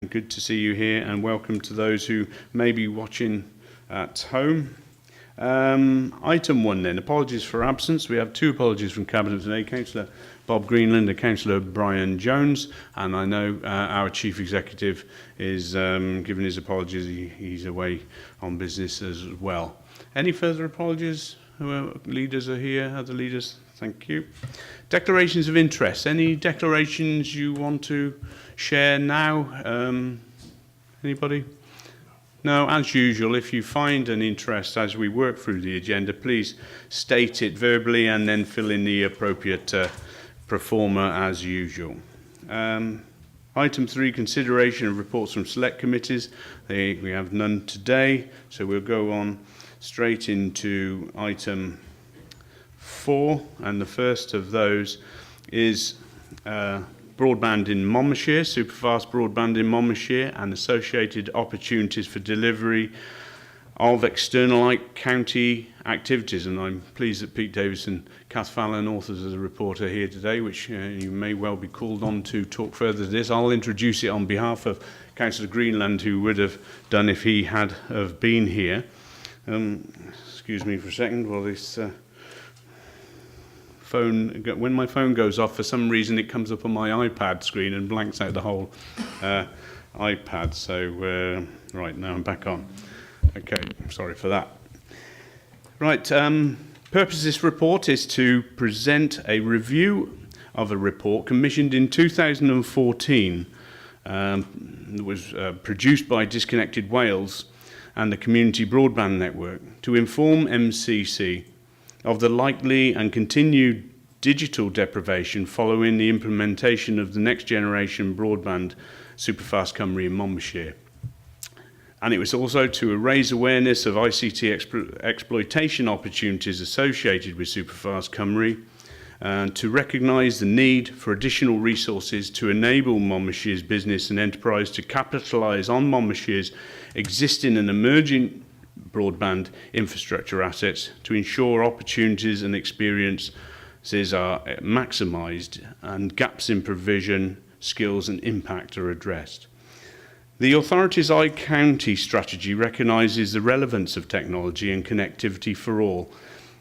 Good to see you here, and welcome to those who may be watching at home. Item 1 then, apologies for absence. We have 2 apologies from Cabinet today, Councillor Bob Greenland and Councillor Brian Jones, and I know our Chief Executive is giving his apologies. He's away on business as well. Any further apologies? Leaders are here, other leaders? Thank you. Declarations of interest. Any declarations you want to share now? Anybody? No, as usual, if you find an interest as we work through the agenda, please state it verbally and then fill in the appropriate pro forma as usual. Item 3, consideration of reports from select committees. We have none today, so we'll go on straight into item 4, and the first of those is broadband in Monmouthshire, superfast broadband in Monmouthshire, and associated opportunities for delivery of external county activities. And I'm pleased that Pete Davis and Kath Fallon, authors of the report, are here today, which you may well be called on to talk further to this. I'll introduce it on behalf of Councillor Greenland, who would have done if he had have been here. Excuse me for a second while this phone, when my phone goes off, for some reason it comes up on my iPad screen and blanks out the whole iPad. So right, now I'm back on. Okay, sorry for that. Right, purpose of this report is to present a review of a report commissioned in 2014 that was produced by Disconnected Wales and the Community Broadband Network to inform MCC of the likely and continued digital deprivation following the implementation of the next generation broadband Superfast Cymru in Monmouthshire. And it was also to raise awareness of ICT exploitation opportunities associated with Superfast Cymru, and to recognise the need for additional resources to enable Monmouthshire's business and enterprise to capitalise on Monmouthshire's existing and emerging broadband infrastructure assets to ensure opportunities and experiences are maximised and gaps in provision, skills and impact are addressed. The authority's iCounty strategy recognises the relevance of technology and connectivity for all,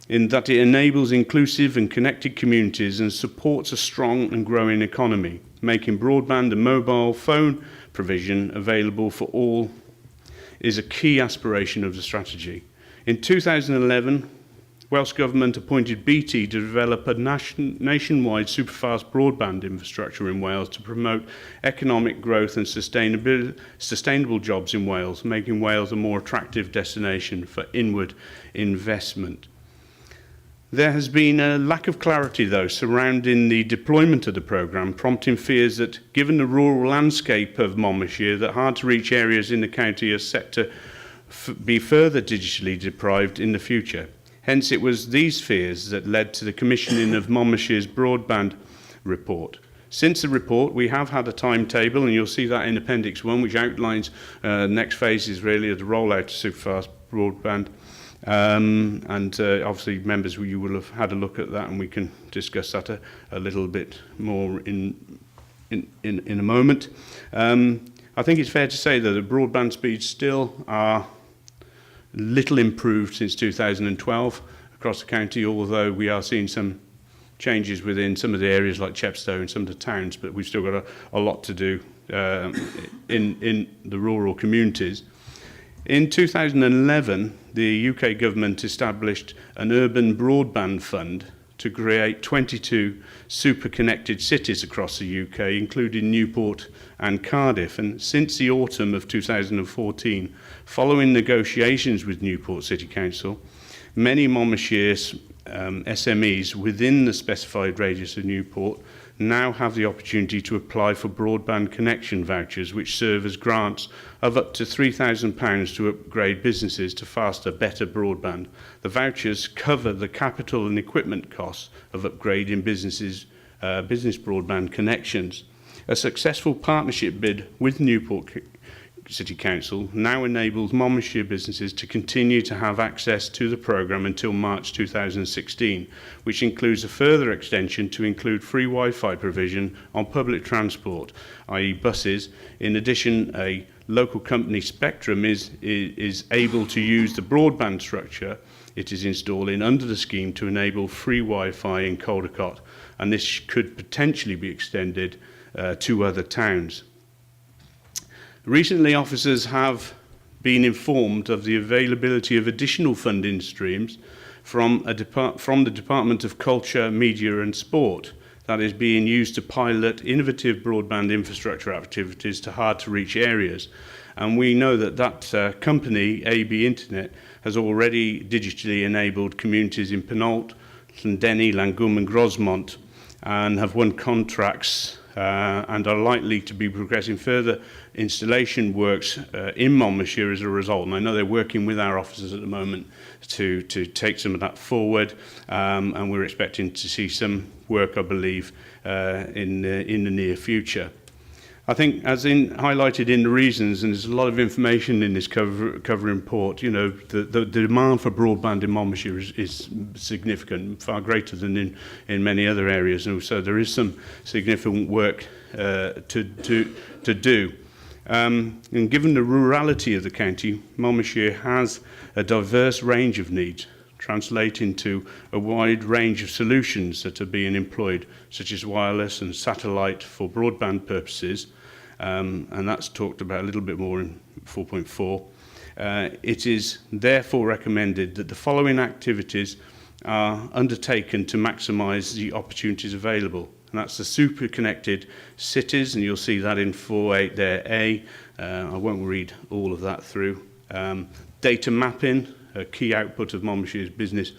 in that it enables inclusive and connected communities and supports a strong and growing economy, making broadband and mobile phone provision available for all is a key aspiration of the strategy. In 2011, Welsh Government appointed BT to develop a nationwide superfast broadband infrastructure in Wales to promote economic growth and sustainable jobs in Wales, making Wales a more attractive destination for inward investment. There has been a lack of clarity, though, surrounding the deployment of the programme, prompting fears that, given the rural landscape of Monmouthshire, that hard-to-reach areas in the county are set to be further digitally deprived in the future. Hence, it was these fears that led to the commissioning of Monmouthshire's broadband report. Since the report, we have had a timetable, and you'll see that in Appendix 1, which outlines next phases, really, of the rollout of superfast broadband. Obviously, members, you will have had a look at that, and we can discuss that a little bit more in a moment. I think it's fair to say that the broadband speeds still are little improved since 2012 across the county, although we are seeing some changes within some of the areas like Chepstow and some of the towns, but we've still got a lot to do in the rural communities. In 2011, the UK government established an urban broadband fund to create 22 super-connected cities across the UK, including Newport and Cardiff. And since the autumn of 2014, following negotiations with Newport City Council, many Monmouthshire SMEs within the specified radius of Newport now have the opportunity to apply for broadband connection vouchers, which serve as grants of up to £3,000 to upgrade businesses to faster, better broadband. The vouchers cover the capital and equipment costs of upgrading business broadband connections. A successful partnership bid with Newport City Council now enables Monmouthshire businesses to continue to have access to the programme until March 2016, which includes a further extension to include free Wi-Fi provision on public transport, i.e. buses. In addition, a local company, Spectrum, is able to use the broadband structure it is installing under the scheme to enable free Wi-Fi in Caldecott, and this could potentially be extended to other towns. Recently, officers have been informed of the availability of additional funding streams from the Department of Culture, Media and Sport that is being used to pilot innovative broadband infrastructure activities to hard-to-reach areas. And we know that that company, AB Internet, has already digitally enabled communities in Penalt, Llandeni, Llangwm and Grosmont, and have won contracts and are likely to be progressing further installation works in Monmouthshire as a result. And I know they're working with our officers at the moment to take some of that forward, and we're expecting to see some work, I believe, in the near future. I think, as highlighted in the reasons, and there's a lot of information in this cover report, you know, the demand for broadband in Monmouthshire is significant, far greater than in many other areas, and so there is some significant work to do. And given the rurality of the county, Monmouthshire has a diverse range of needs, translating to a wide range of solutions that are being employed, such as wireless and satellite for broadband purposes, and that's talked about a little bit more in 4.4. It is therefore recommended that the following activities are undertaken to maximise the opportunities available. And that's the super connected cities, and you'll see that in 4.8 there, I won't read all of that through. Data mapping, a key output of Monmouthshire's business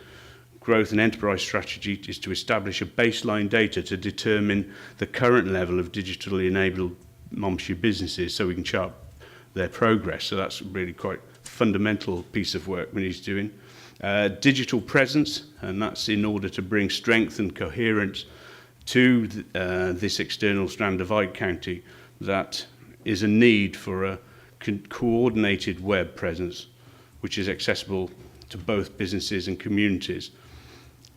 growth and enterprise strategy is to establish a baseline data to determine the current level of digitally enabled Monmouthshire businesses so we can chart their progress. So that's really quite a fundamental piece of work we need doing. Digital presence, and that's in order to bring strength and coherence to this external strand of Ike County that is a need for a coordinated web presence which is accessible to both businesses and communities.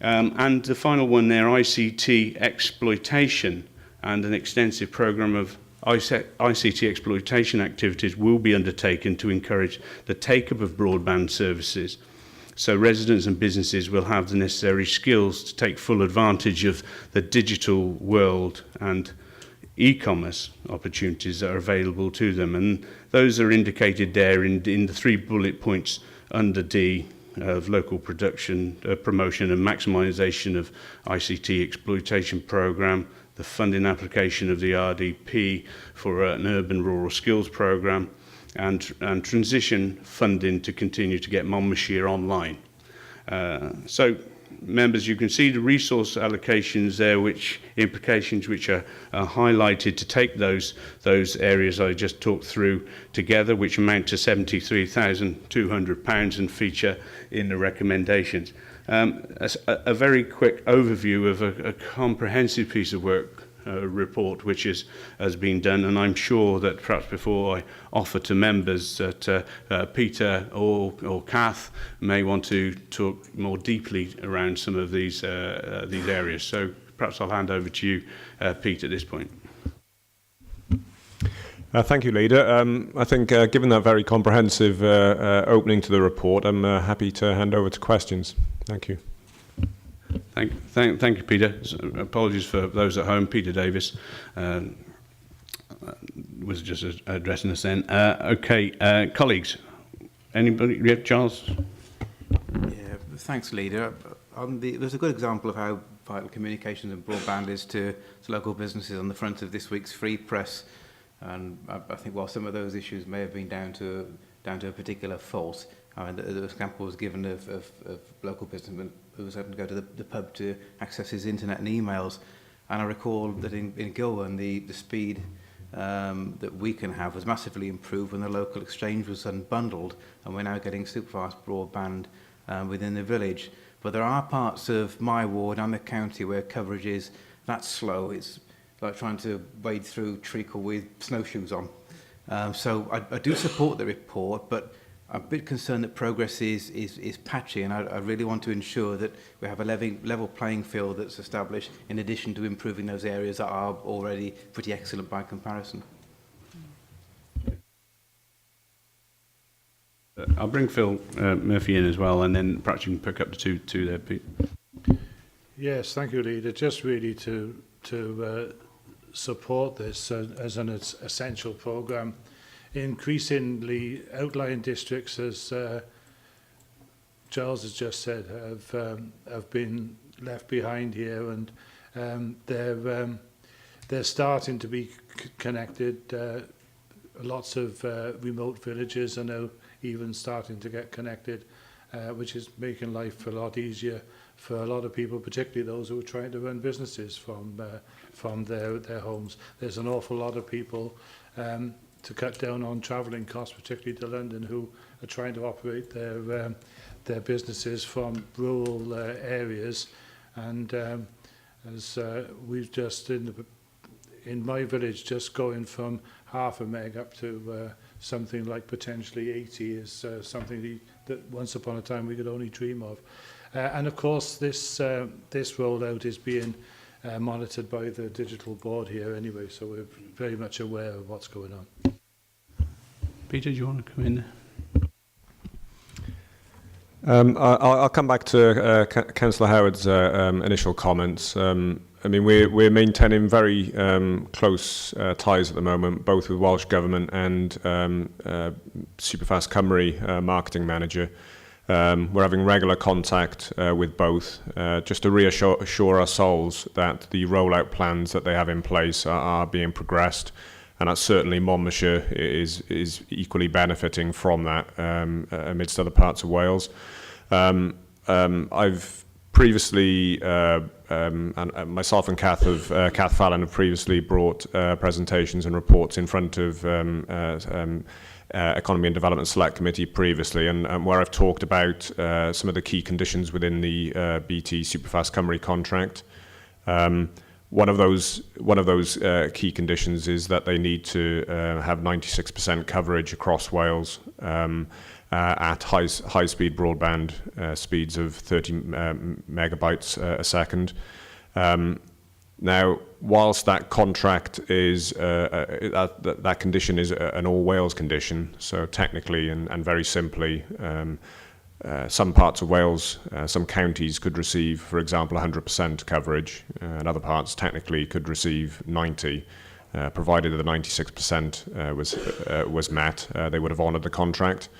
And the final one there, ICT exploitation, and an extensive programme of ICT exploitation activities will be undertaken to encourage the take-up of broadband services, so residents and businesses will have the necessary skills to take full advantage of the digital world and e-commerce opportunities that are available to them. And those are indicated there in the 3 bullet points under D of local production, promotion and maximisation of ICT exploitation programme, the funding application of the RDP for an urban rural skills programme, and transition funding to continue to get Monmouthshire online. So, members, you can see the resource allocations there, which implications which are highlighted to take those areas I just talked through together, which amount to £73,200 and feature in the recommendations. A very quick overview of a comprehensive piece of work report which has been done, and I'm sure that perhaps before I offer to members that Peter or Kath may want to talk more deeply around some of these areas. So perhaps I'll hand over to you, Pete, at this point. Thank you, Leader. I think given that very comprehensive opening to the report, I'm happy to hand over to questions. Thank you. Thank you, Peter. Apologies for those at home. Peter Davis was just addressing us then. Okay, colleagues. Anybody? Yeah, Charles? Yeah, thanks, Leader. There's a good example of how vital communications and broadband is to local businesses on the front of this week's Free Press. And I think while some of those issues may have been down to a particular fault, I mean, the example was given of local businessman who was having to go to the pub to access his internet and emails. And I recall that in Gilwan, the speed that we can have was massively improved when the local exchange was unbundled, and we're now getting superfast broadband within the village. But there are parts of my ward and the county where coverage is that slow. It's like trying to wade through treacle with snowshoes on. So I do support the report, but I'm a bit concerned that progress is patchy, and I really want to ensure that we have a level playing field that's established, in addition to improving those areas that are already pretty excellent by comparison. I'll bring Phil Murphy in as well, and then perhaps you can pick up the two there, Pete. Yes, thank you, Leader. Just really to support this as an essential programme. Increasingly, outlying districts, as Giles has just said, have been left behind here, and they're starting to be connected. Lots of remote villages are now even starting to get connected, which is making life a lot easier for a lot of people, particularly those who are trying to run businesses from their homes. There's an awful lot of people to cut down on travelling costs, particularly to London, who are trying to operate their businesses from rural areas. And as we've just in my village, just going from half a meg up to something like potentially 80 is something that once upon a time we could only dream of. And of course, this rollout is being monitored by the digital board here anyway, so we're very much aware of what's going on. Peter, do you want to come in? I'll come back to Councillor Howard's initial comments. I mean, we're maintaining very close ties at the moment, both with Welsh Government and Superfast Cymru marketing manager. We're having regular contact with both, just to reassure ourselves that the rollout plans that they have in place are being progressed, and that certainly Monmouthshire is equally benefiting from that amidst other parts of Wales. I've previously, and myself and Kath Fallon have previously brought presentations and reports in front of Economy and Development Select Committee previously, and where I've talked about some of the key conditions within the BT Superfast Cymru contract. One of those key conditions is that they need to have 96% coverage across Wales at high-speed broadband speeds of 30 megabytes a second. Now, whilst that contract is that condition is an all Wales condition, so technically and very simply, some parts of Wales, some counties could receive, for example, 100% coverage, and other parts technically could receive 90%. Provided that the 96% was met, they would have honoured the contract.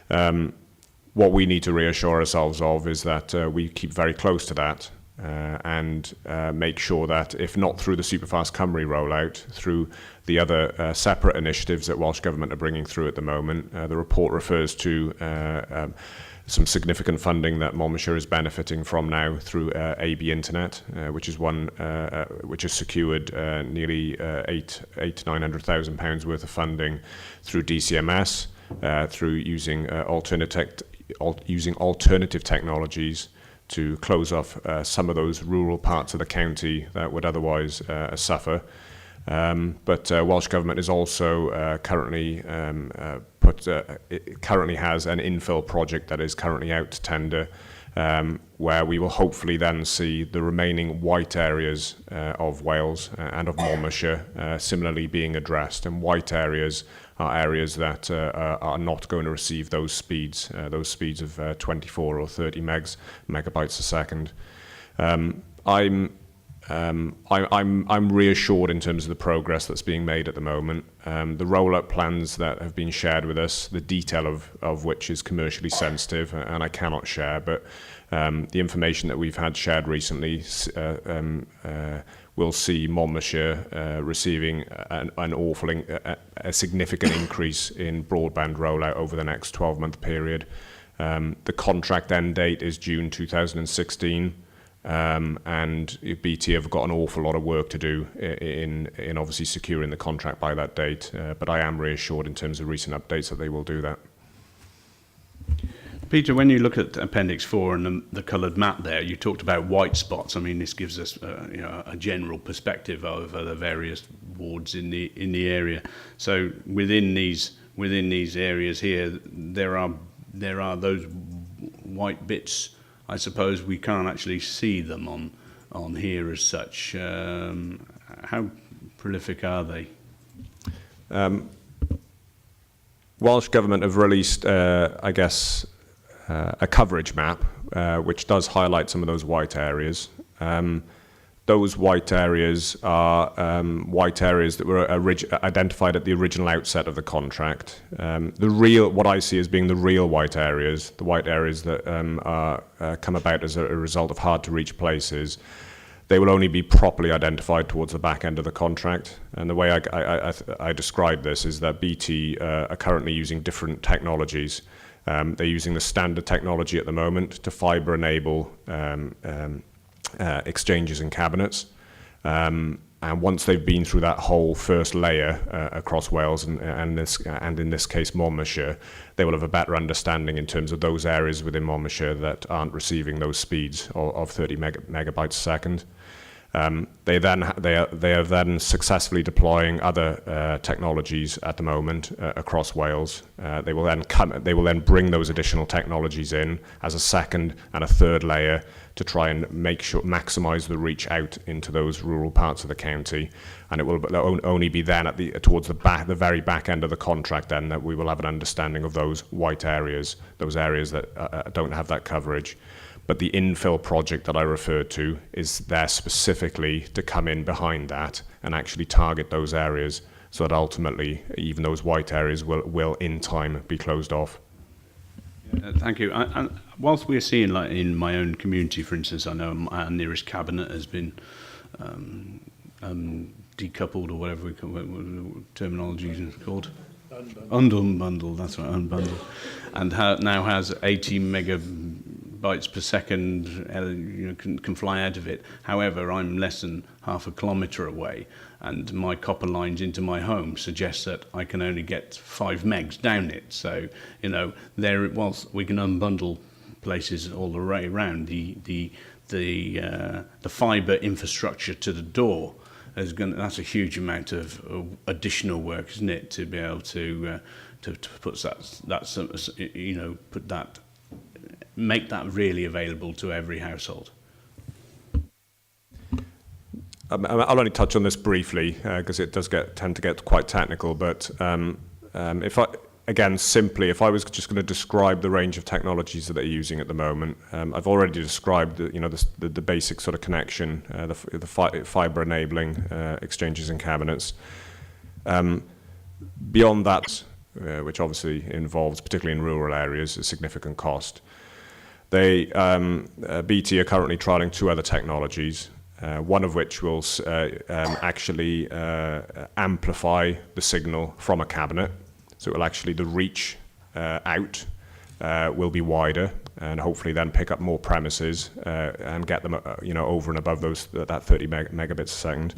What we need to reassure ourselves of is that we keep very close to that and make sure that, if not through the Superfast Cymru rollout, through the other separate initiatives that Welsh Government are bringing through at the moment. The report refers to some significant funding that Monmouthshire is benefiting from now through AB Internet, which is which has secured nearly £800,000 to £900,000 worth of funding through DCMS, through using alternative technologies to close off some of those rural parts of the county that would otherwise suffer. But Welsh Government is also currently currently has an infill project that is currently out to tender, where we will hopefully then see the remaining white areas of Wales and of Monmouthshire similarly being addressed. And white areas are areas that are not going to receive those speeds of 24 or 30 megabytes a second. I'm reassured in terms of the progress that's being made at the moment. The rollout plans that have been shared with us, the detail of which is commercially sensitive and I cannot share, but the information that we've had shared recently will see Monmouthshire receiving a significant increase in broadband rollout over the next 12-month period. The contract end date is June 2016. And BT have got an awful lot of work to do in obviously securing the contract by that date, but I am reassured in terms of recent updates that they will do that. Peter, when you look at Appendix 4 and the coloured map there, you talked about white spots. I mean, this gives us a general perspective over the various wards in the area. So within these areas here, there are those white bits. I suppose we can't actually see them on here as such. How prolific are they? Welsh Government have released, I guess, a coverage map, which does highlight some of those white areas. Those white areas are white areas that were identified at the original outset of the contract. What I see as being the real white areas, the white areas that come about as a result of hard-to-reach places, they will only be properly identified towards the back end of the contract. And the way I describe this is that BT are currently using different technologies. They're using the standard technology at the moment to fibre enable exchanges and cabinets. And once they've been through that whole first layer across Wales and in this case Monmouthshire, they will have a better understanding in terms of those areas within Monmouthshire that aren't receiving those speeds of 30 megabytes a second. They are then successfully deploying other technologies at the moment across Wales. They will then bring those additional technologies in as a second and a third layer to try and maximise the reach out into those rural parts of the county. And it will only be then towards the very back end of the contract then that we will have an understanding of those white areas, those areas that don't have that coverage. But the infill project that I referred to is there specifically to come in behind that and actually target those areas so that ultimately even those white areas will in time be closed off. Thank you. And whilst we're seeing, like in my own community, for instance, I know our nearest cabinet has been decoupled, or whatever terminology is called. Unbundled, that's right, unbundled. And now has 80 megabytes per second, can fly out of it. However, I'm less than half a kilometre away, and my copper lines into my home suggest that I can only get 5 megs down it. So, whilst we can unbundle places all the way around, the fibre infrastructure to the door that's a huge amount of additional work, isn't it, to be able to put make that really available to every household. I'll only touch on this briefly because it does tend to get quite technical. But if I was just going to describe the range of technologies that they're using at the moment, I've already described the basic sort of connection, the fibre enabling exchanges and cabinets. Beyond that, which obviously involves, particularly in rural areas, a significant cost. BT are currently trialling 2 other technologies. One of which will actually amplify the signal from a cabinet. So it will actually, the reach out will be wider and hopefully then pick up more premises and get them over and above that 30 megabits a second.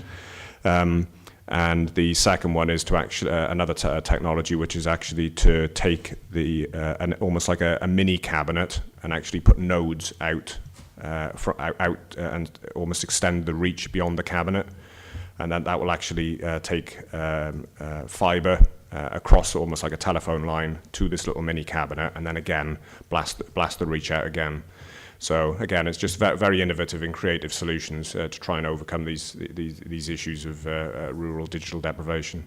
And the second one is to actually another technology, which is actually to take almost like a mini cabinet and actually put nodes out and almost extend the reach beyond the cabinet, and then that will actually take fibre across almost like a telephone line to this little mini cabinet, and then again blast the reach out again. So again, it's just very innovative and creative solutions to try and overcome these issues of rural digital deprivation.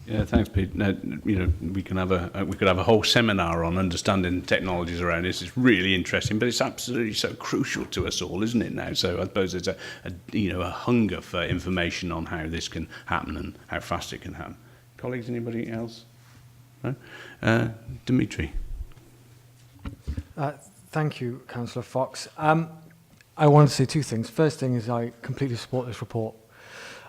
Yeah, thanks, Pete. Now, we could have a whole seminar on understanding technologies around this. It's really interesting, but it's absolutely so crucial to us all, isn't it now? So I suppose there's a hunger for information on how this can happen and how fast it can happen. Colleagues, anybody else? No? Dimitri. Thank you, Councillor Fox. I want to say 2 things. First thing is I completely support this report.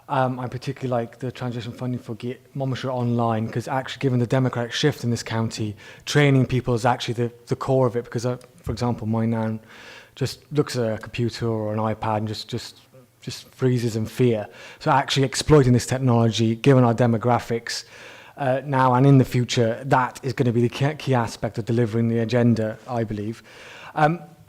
I particularly like the transition funding for Monmouthshire Online, because actually given the democratic shift in this county, training people is actually the core of it, because for example, my nan just looks at a computer or an iPad and just freezes in fear. So actually exploiting this technology, given our demographics, now and in the future, that is going to be the key aspect of delivering the agenda, I believe.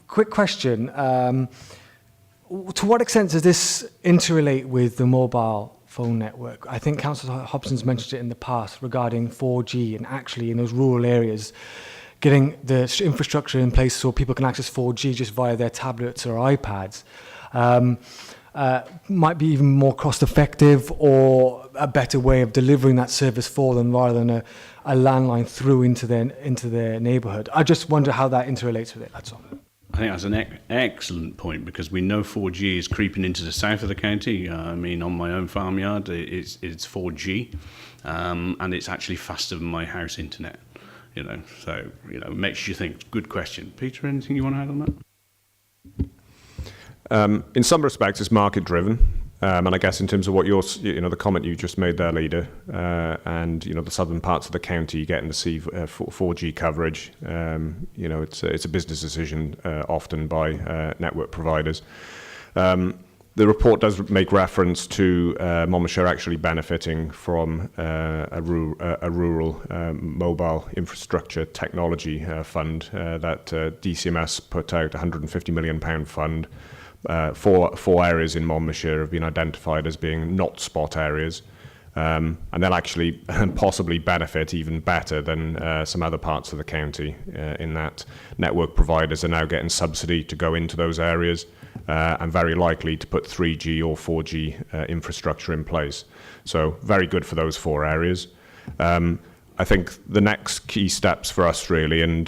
Quick question. To what extent does this interrelate with the mobile phone network? I think Councillor Hobson's mentioned it in the past regarding 4G and actually in those rural areas, getting the infrastructure in place so people can access 4G just via their tablets or iPads. Might be even more cost effective or a better way of delivering that service for them rather than a landline through into their neighbourhood. I just wonder how that interrelates with it, that's all. I think that's an excellent point, because we know 4G is creeping into the south of the county. I mean, on my own farmyard, it's 4G, and it's actually faster than my house internet. So it makes you think. Good question, Peter. Anything you want to add on that? In some respects, it's market driven. And I guess in terms of what the comment you just made there, Leader, and the southern parts of the county getting to see 4G coverage, it's a business decision often by network providers. The report does make reference to Monmouthshire actually benefiting from a rural mobile infrastructure technology fund that DCMS put out, £150 million fund. Four areas in Monmouthshire have been identified as being not spot areas, and they'll actually possibly benefit even better than some other parts of the county in that network providers are now getting subsidy to go into those areas and very likely to put 3G or 4G infrastructure in place. So very good for those 4 areas. I think the next key steps for us really, and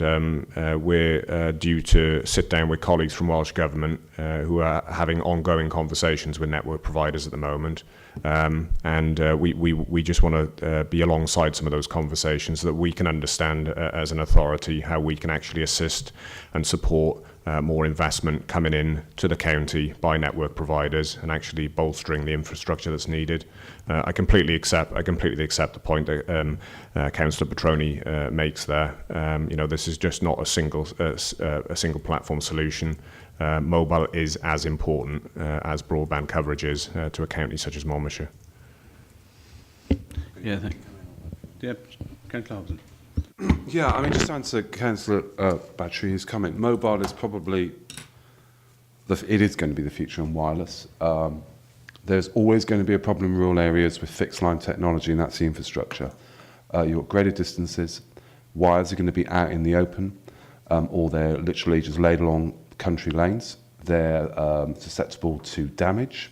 we're due to sit down with colleagues from Welsh Government who are having ongoing conversations with network providers at the moment, and we just want to be alongside some of those conversations so that we can understand as an authority how we can actually assist and support more investment coming in to the county by network providers and actually bolstering the infrastructure that's needed. I completely accept the point that Councillor Petroni makes there. This is just not a single platform solution. Mobile is as important as broadband coverage is to a county such as Monmouthshire. Yeah, thank you. Yeah, Councillor Hobson. Yeah, I mean, just to answer Councillor Battery's comment, mobile is probably, it is going to be the future in wireless. There's always going to be a problem in rural areas with fixed line technology, and that's the infrastructure. You've got greater distances, wires are going to be out in the open, or they're literally just laid along country lanes. They're susceptible to damage,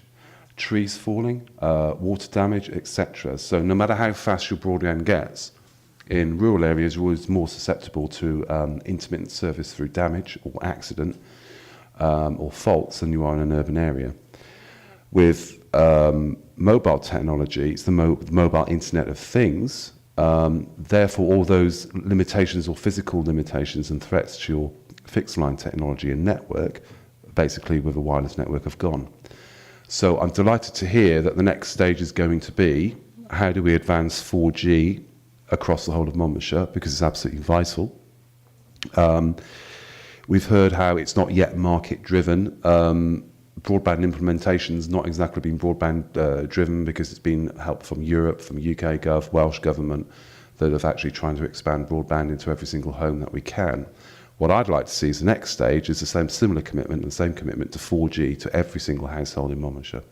trees falling, water damage, etc. So no matter how fast your broadband gets, in rural areas, you're always more susceptible to intermittent service through damage or accident or faults than you are in an urban area. With mobile technology, it's the mobile Internet of Things. Therefore, all those limitations or physical limitations and threats to your fixed line technology and network, basically with a wireless network, have gone. So I'm delighted to hear that the next stage is going to be, how do we advance 4G across the whole of Monmouthshire, because it's absolutely vital. We've heard how it's not yet market driven. Broadband implementation's not exactly been broadband driven, because it's been help from Europe, from UK Gov, Welsh Government, that have actually trying to expand broadband into every single home that we can. What I'd like to see as the next stage is the same similar commitment, the same commitment to 4G to every single household in Monmouthshire.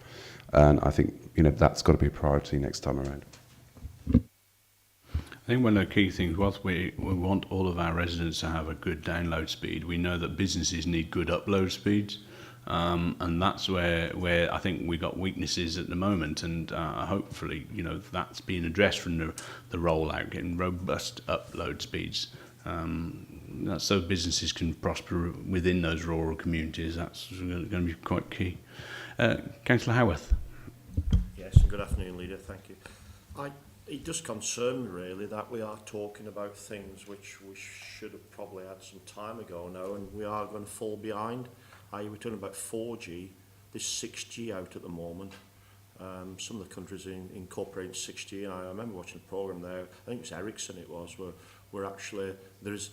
And I think that's got to be a priority next time around. I think one of the key things was we want all of our residents to have a good download speed. We know that businesses need good upload speeds, and that's where I think we got weaknesses at the moment, and hopefully that's being addressed from the rollout, getting robust upload speeds, so businesses can prosper within those rural communities. That's going to be quite key. Councillor Howarth. Yes, and good afternoon, Leader. Thank you. It does concern me really that we are talking about things which we should have probably had some time ago now, and we are going to fall behind. We're talking about 4G, there's 6G out at the moment. Some of the countries are incorporating 6G, and I remember watching a programme there, I think it was Ericsson where actually there's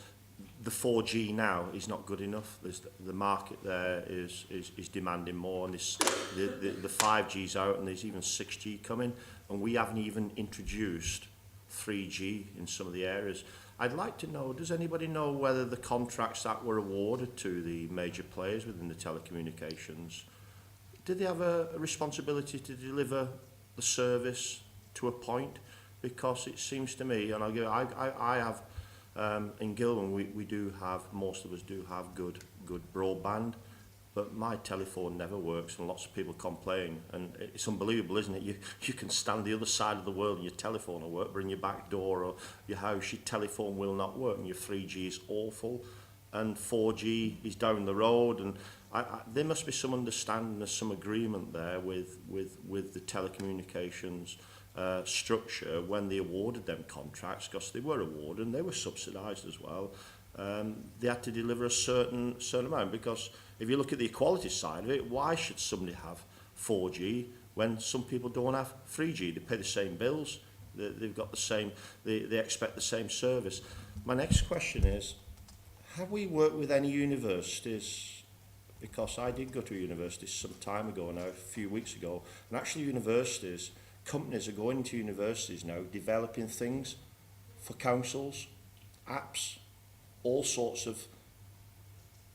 the 4G now is not good enough. The market there is demanding more, and the 5G's out, and there's even 6G coming, and we haven't even introduced 3G in some of the areas. I'd like to know, does anybody know whether the contracts that were awarded to the major players within the telecommunications, did they have a responsibility to deliver the service to a point? Because it seems to me, and I have, in Gilman, we do have, most of us do have good broadband, but my telephone never works and lots of people complain, and it's unbelievable, isn't it? You can stand the other side of the world and your telephone will work, but in your back door or your house, your telephone will not work, and your 3G is awful, and 4G is down the road, and there must be some understanding, there's some agreement there with the telecommunications structure when they awarded them contracts, because they were awarded and they were subsidised as well. They had to deliver a certain amount, because if you look at the equality side of it, why should somebody have 4G when some people don't have 3G? They pay the same bills, they've got the same, they expect the same service. My next question is, have we worked with any universities? Because I did go to a university some time ago now, a few weeks ago, and actually universities, companies are going to universities now, developing things for councils, apps, all sorts of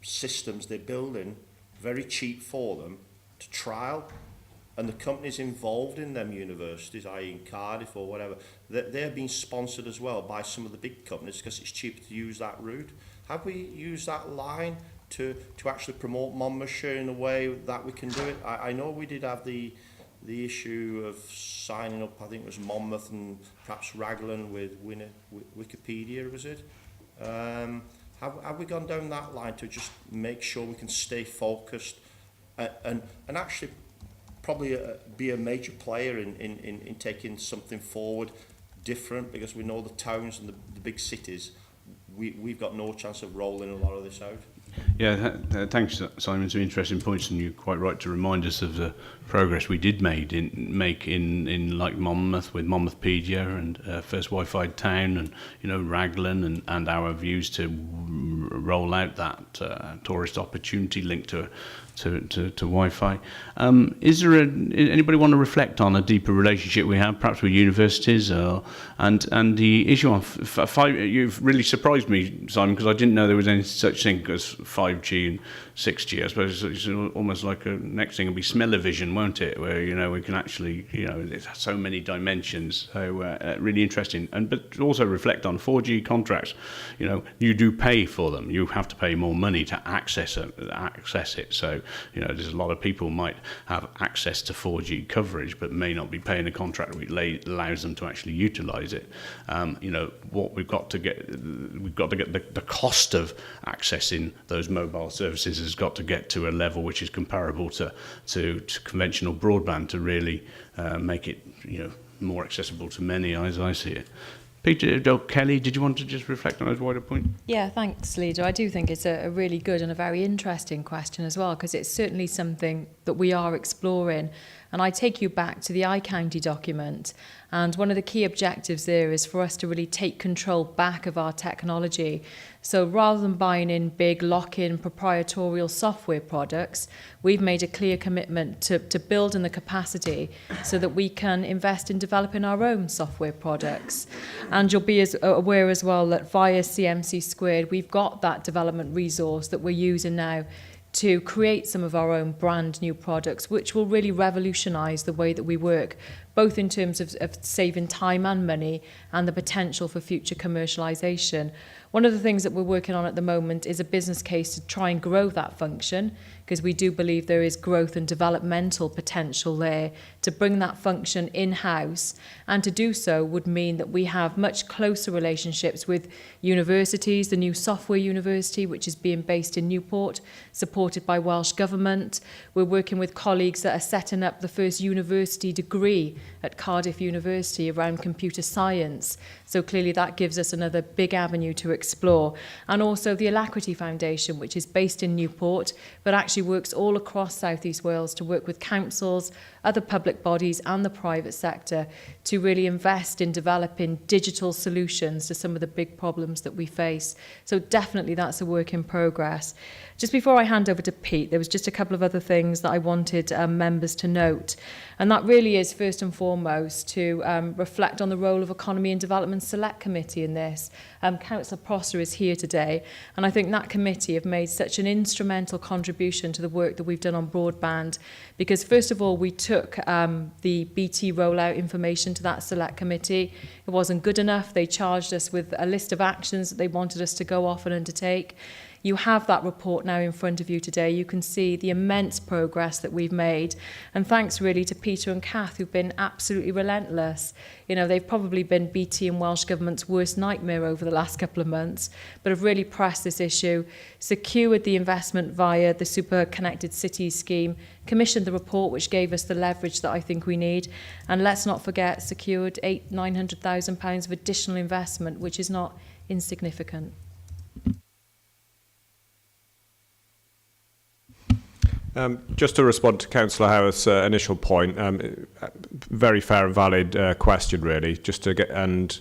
systems they're building, very cheap for them, to trial. And the companies involved in them universities, i.e. in Cardiff or whatever, they're being sponsored as well by some of the big companies because it's cheaper to use that route. Have we used that line to actually promote Monmouthshire in a way that we can do it? I know we did have the issue of signing up, I think it was Monmouth and perhaps Raglan with Wikipedia, was it? Have we gone down that line to just make sure we can stay focused and actually probably be a major player in taking something forward different, because we know the towns and the big cities, we've got no chance of rolling a lot of this out. Yeah, thanks, Simon. Some interesting points, and you're quite right to remind us of the progress we did make in like Monmouth with Monmouthpedia and First Wi-Fi Town, and Raglan, and our views to roll out that tourist opportunity linked to Wi-Fi. Is there anybody want to reflect on a deeper relationship we have, perhaps with universities, and the issue on 5? You've really surprised me, Simon, because I didn't know there was any such thing as 5G and 6G. I suppose it's almost like a next thing will be smell-o-vision, won't it? Where we can actually, there's so many dimensions. So really interesting, but also reflect on 4G contracts. You do pay for them. You have to pay more money to access it. So there's a lot of people might have access to 4G coverage, but may not be paying a contract which allows them to actually utilise it. What we've got to get the cost of accessing those mobile services has got to get to a level which is comparable to conventional broadband to really make it more accessible to many, as I see it. Peter, Kelly, did you want to just reflect on those wider points? Yeah, thanks, Leader. I do think it's a really good and a very interesting question as well, because it's certainly something that we are exploring. And I take you back to the iCounty document. And one of the key objectives there is for us to really take control back of our technology. So rather than buying in big lock-in proprietarial software products, we've made a clear commitment to build in the capacity so that we can invest in developing our own software products. And you'll be aware as well that via CMC Squared, we've got that development resource that we're using now to create some of our own brand new products, which will really revolutionise the way that we work, both in terms of saving time and money and the potential for future commercialisation. One of the things that we're working on at the moment is a business case to try and grow that function, because we do believe there is growth and developmental potential there to bring that function in-house. And to do so would mean that we have much closer relationships with universities, the new software university, which is being based in Newport, supported by Welsh Government. We're working with colleagues that are setting up the first university degree at Cardiff University around computer science. So clearly that gives us another big avenue to explore. And also the Alacrity Foundation, which is based in Newport, but actually works all across South East Wales to work with councils, other public bodies and the private sector to really invest in developing digital solutions to some of the big problems that we face. So definitely that's a work in progress. Just before I hand over to Pete, there was just a couple of other things that I wanted members to note. And that really is first and foremost to reflect on the role of Economy and Development Select Committee in this. Councillor Prosser is here today, and I think that committee have made such an instrumental contribution to the work that we've done on broadband, because first of all, we took the BT rollout information to that Select Committee. It wasn't good enough. They charged us with a list of actions that they wanted us to go off and undertake. You have that report now in front of you today. You can see the immense progress that we've made. And thanks really to Peter and Kath, who've been absolutely relentless. You know, they've probably been BT and Welsh Government's worst nightmare over the last couple of months, but have really pressed this issue, secured the investment via the Super Connected Cities scheme, commissioned the report which gave us the leverage that I think we need, and let's not forget, secured £900,000 of additional investment, which is not insignificant. Just to respond to Councillor Howarth's initial point, very fair and valid question, really. Just to get, and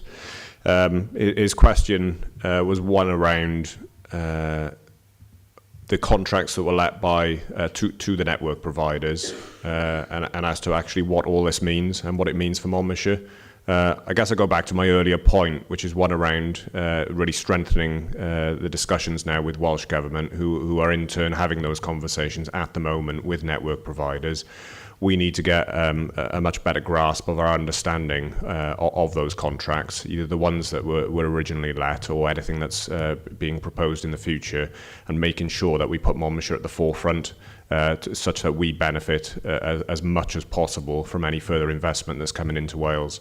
his question was one around the contracts that were let by to the network providers, and as to actually what all this means and what it means for Monmouthshire. I guess I go back to my earlier point, which is one around really strengthening the discussions now with Welsh Government, who are in turn having those conversations at the moment with network providers. We need to get a much better grasp of our understanding of those contracts, either the ones that were originally let or anything that's being proposed in the future, and making sure that we put Monmouthshire at the forefront such that we benefit as much as possible from any further investment that's coming into Wales.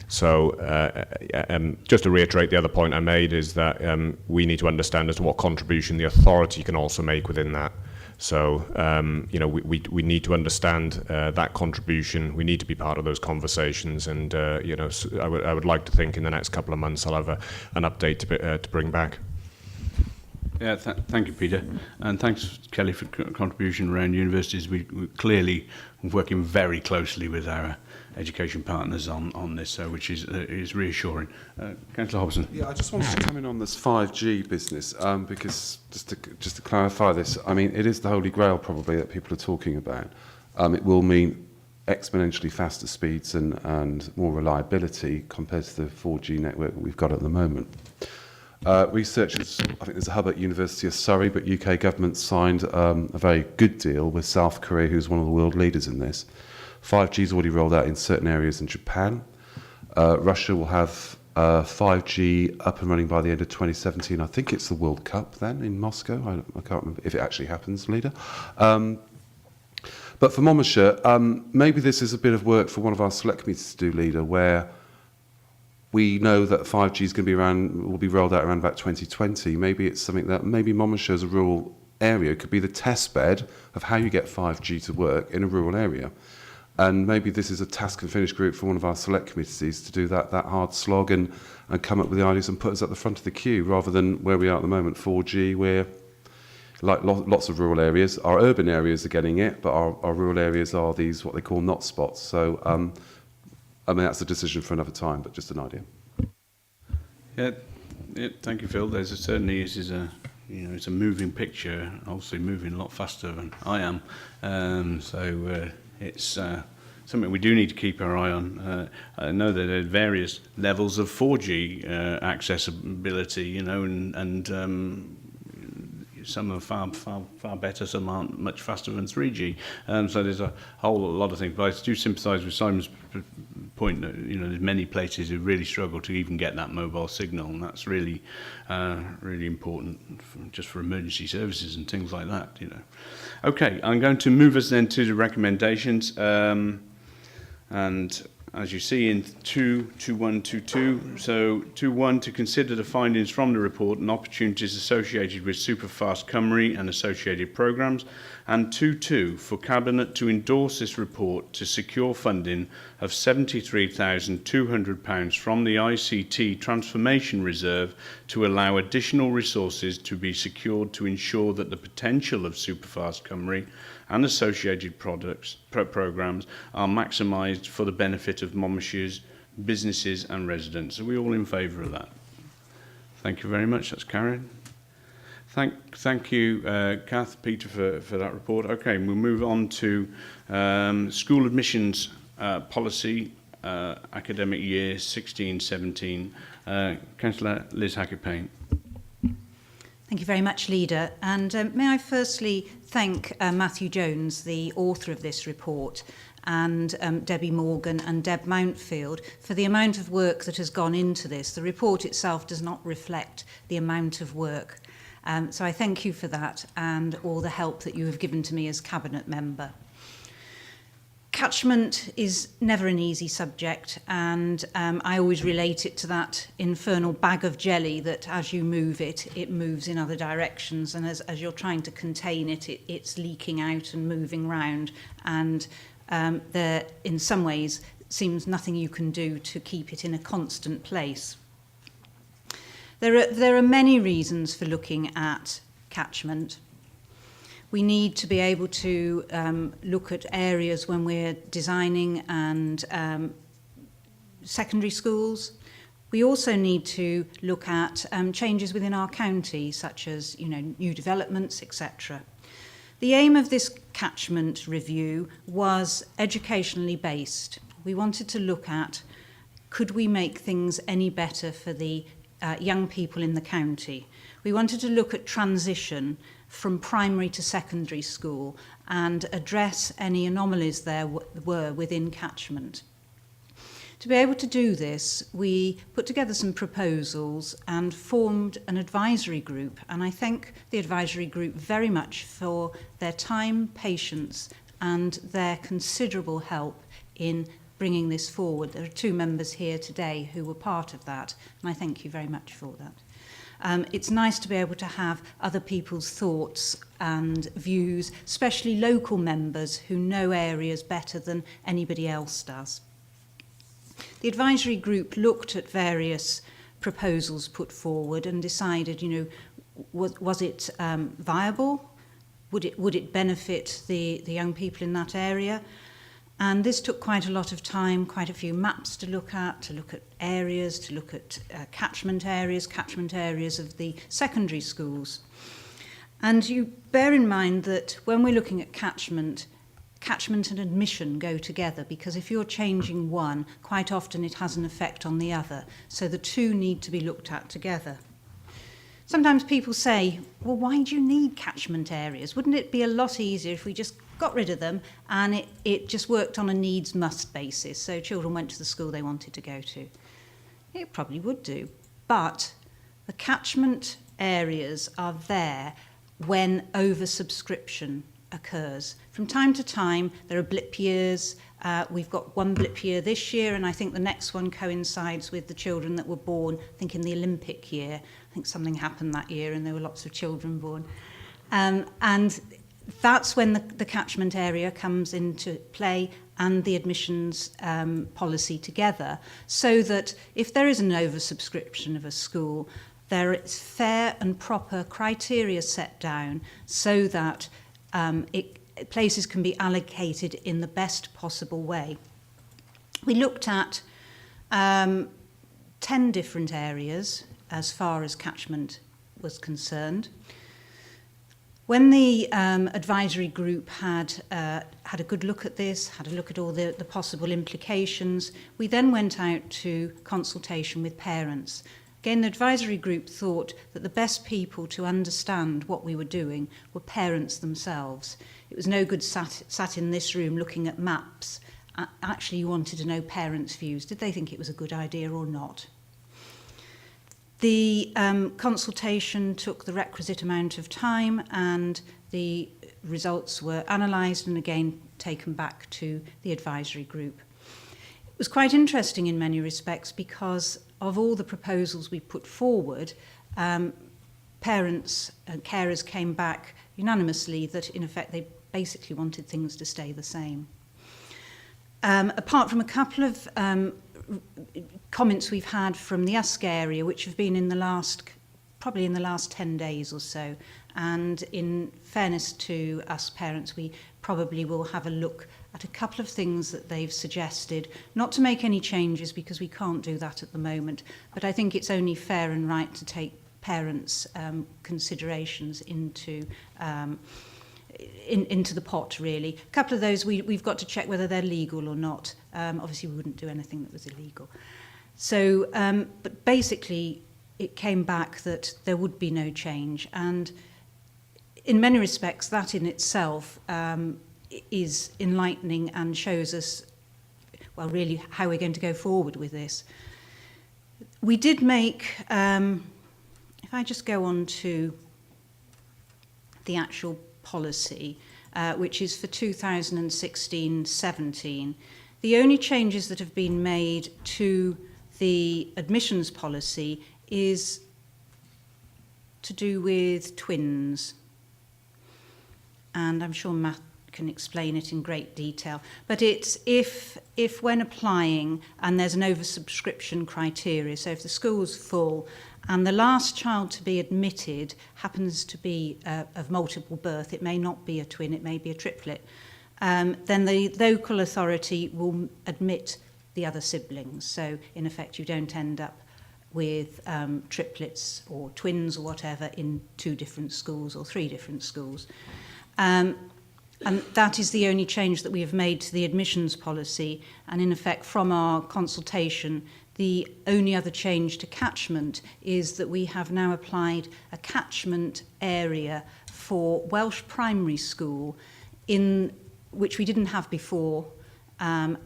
Just to reiterate the other point I made is that we need to understand as to what contribution the authority can also make within that. So, you know, we need to understand that contribution. We need to be part of those conversations, and you know, I would like to think in the next couple of months I'll have an update to bring back. Yeah, thank you, Peter, and thanks, Kelly, for contribution around universities. We clearly working very closely with our education partners on this, which is reassuring. Councillor Hobson. Yeah, I just wanted to come in on this 5G business, because just to clarify this, I mean, it is the holy grail probably that people are talking about. It will mean exponentially faster speeds and more reliability compared to the 4G network that we've got at the moment. Researchers, I think there's a hub at University of Surrey, but UK government signed a very good deal with South Korea, who's one of the world leaders in this. 5G is already rolled out in certain areas in Japan. Russia will have 5G up and running by the end of 2017. I think it's the World Cup then in Moscow. I can't remember if it actually happens, Leader. But for Monmouthshire, maybe this is a bit of work for one of our select committees to do, Leader, where we know that 5G is going to be will be rolled out around about 2020. Maybe it's something that maybe Monmouthshire as a rural area could be the test bed of how you get 5G to work in a rural area. And maybe this is a task and finish group for one of our select committees to do that hard slog and come up with the ideas and put us at the front of the queue, rather than where we are at the moment, 4G, where, like lots of rural areas, our urban areas are getting it, but our rural areas are these, what they call not spots. So, I mean, that's a decision for another time, but just an idea. Yeah, thank you, Phil. Certainly is a, you know, it's a moving picture, obviously moving a lot faster than I am. It's something we do need to keep our eye on. I know that there are various levels of 4G accessibility, you know, and some are far better, some aren't much faster than 3G. So there's a whole lot of things. But I do sympathise with Simon's point that, you know, there's many places who really struggle to even get that mobile signal, and that's really important just for emergency services and things like that, you know. Okay, I'm going to move us then to the recommendations, and as you see in 2.1.2.2, so 2.1, to consider the findings from the report and opportunities associated with Superfast Cymru and associated programmes, and 2.2, for Cabinet to endorse this report to secure funding of £73,200 from the ICT Transformation Reserve to allow additional resources to be secured to ensure that the potential of Superfast Cymru and associated programmes are maximised for the benefit of Monmouthshire's businesses and residents. Are we all in favour of that? Thank you very much. That's carried. Thank you, Kath, Peter, for that report. Okay, we'll move on to school admissions policy, academic year 16-17. Councillor Liz Hackett-Payne. Thank you very much, Leader. And may I firstly thank Matthew Jones, the author of this report, and Debbie Morgan and Deb Mountfield for the amount of work that has gone into this. The report itself does not reflect the amount of work. So I thank you for that and all the help that you have given to me as Cabinet member. Catchment is never an easy subject, and I always relate it to that infernal bag of jelly that as you move it, it moves in other directions, and as you're trying to contain it, it's leaking out and moving round, and there, in some ways, seems nothing you can do to keep it in a constant place. There are many reasons for looking at catchment. We need to be able to look at areas when we're designing and secondary schools. We also need to look at changes within our county, such as new developments, etc. The aim of this catchment review was educationally based. We wanted to look at, could we make things any better for the young people in the county? We wanted to look at transition from primary to secondary school and address any anomalies there were within catchment. To be able to do this, we put together some proposals and formed an advisory group, and I thank the advisory group very much for their time, patience, and their considerable help in bringing this forward. There are 2 members here today who were part of that, and I thank you very much for that. It's nice to be able to have other people's thoughts and views, especially local members who know areas better than anybody else does. The advisory group looked at various proposals put forward and decided, was it viable? Would it benefit the young people in that area? And this took quite a lot of time, quite a few maps to look at areas, to look at catchment areas of the secondary schools. And you bear in mind that when we're looking at catchment and admission go together, because if you're changing one, quite often it has an effect on the other. So the 2 need to be looked at together. Sometimes people say, well, why do you need catchment areas? Wouldn't it be a lot easier if we just got rid of them and it just worked on a needs-must basis, so children went to the school they wanted to go to? It probably would do, but the catchment areas are there when oversubscription occurs. From time to time, there are blip years. We've got 1 blip year this year, and I think the next one coincides with the children that were born, I think in the Olympic year. I think something happened that year and there were lots of children born. And that's when the catchment area comes into play and the admissions policy together, so that if there is an oversubscription of a school, there is fair and proper criteria set down so that places can be allocated in the best possible way. We looked at 10 different areas as far as catchment was concerned. When the advisory group had a good look at this, had a look at all the possible implications, we then went out to consultation with parents. Again, the advisory group thought that the best people to understand what we were doing were parents themselves. It was no good sat in this room looking at maps. Actually, you wanted to know parents' views. Did they think it was a good idea or not? The consultation took the requisite amount of time, and the results were analysed and again taken back to the advisory group. It was quite interesting in many respects because of all the proposals we put forward, parents and carers came back unanimously that in effect they basically wanted things to stay the same. Apart from a couple of comments we've had from the Usk area, which have been probably in the last 10 days or so, and in fairness to us parents, we probably will have a look at a couple of things that they've suggested, not to make any changes because we can't do that at the moment, but I think it's only fair and right to take parents' considerations into into the pot, really. A couple of those we've got to check whether they're legal or not. Obviously, we wouldn't do anything that was illegal. So, but basically, it came back that there would be no change. And in many respects, that in itself is enlightening and shows us, well, really how we're going to go forward with this. We did make, if I just go on to the actual policy, which is for 2016-17, the only changes that have been made to the admissions policy is to do with twins. And I'm sure Matt can explain it in great detail. But it's if when applying and there's an oversubscription criteria, so if the school's full and the last child to be admitted happens to be of multiple birth, it may not be a twin, it may be a triplet, then the local authority will admit the other siblings. So in effect, you don't end up with triplets or twins or whatever in 2 different schools or 3 different schools. And that is the only change that we have made to the admissions policy. And in effect, from our consultation, the only other change to catchment is that we have now applied a catchment area for Welsh primary school, in which we didn't have before,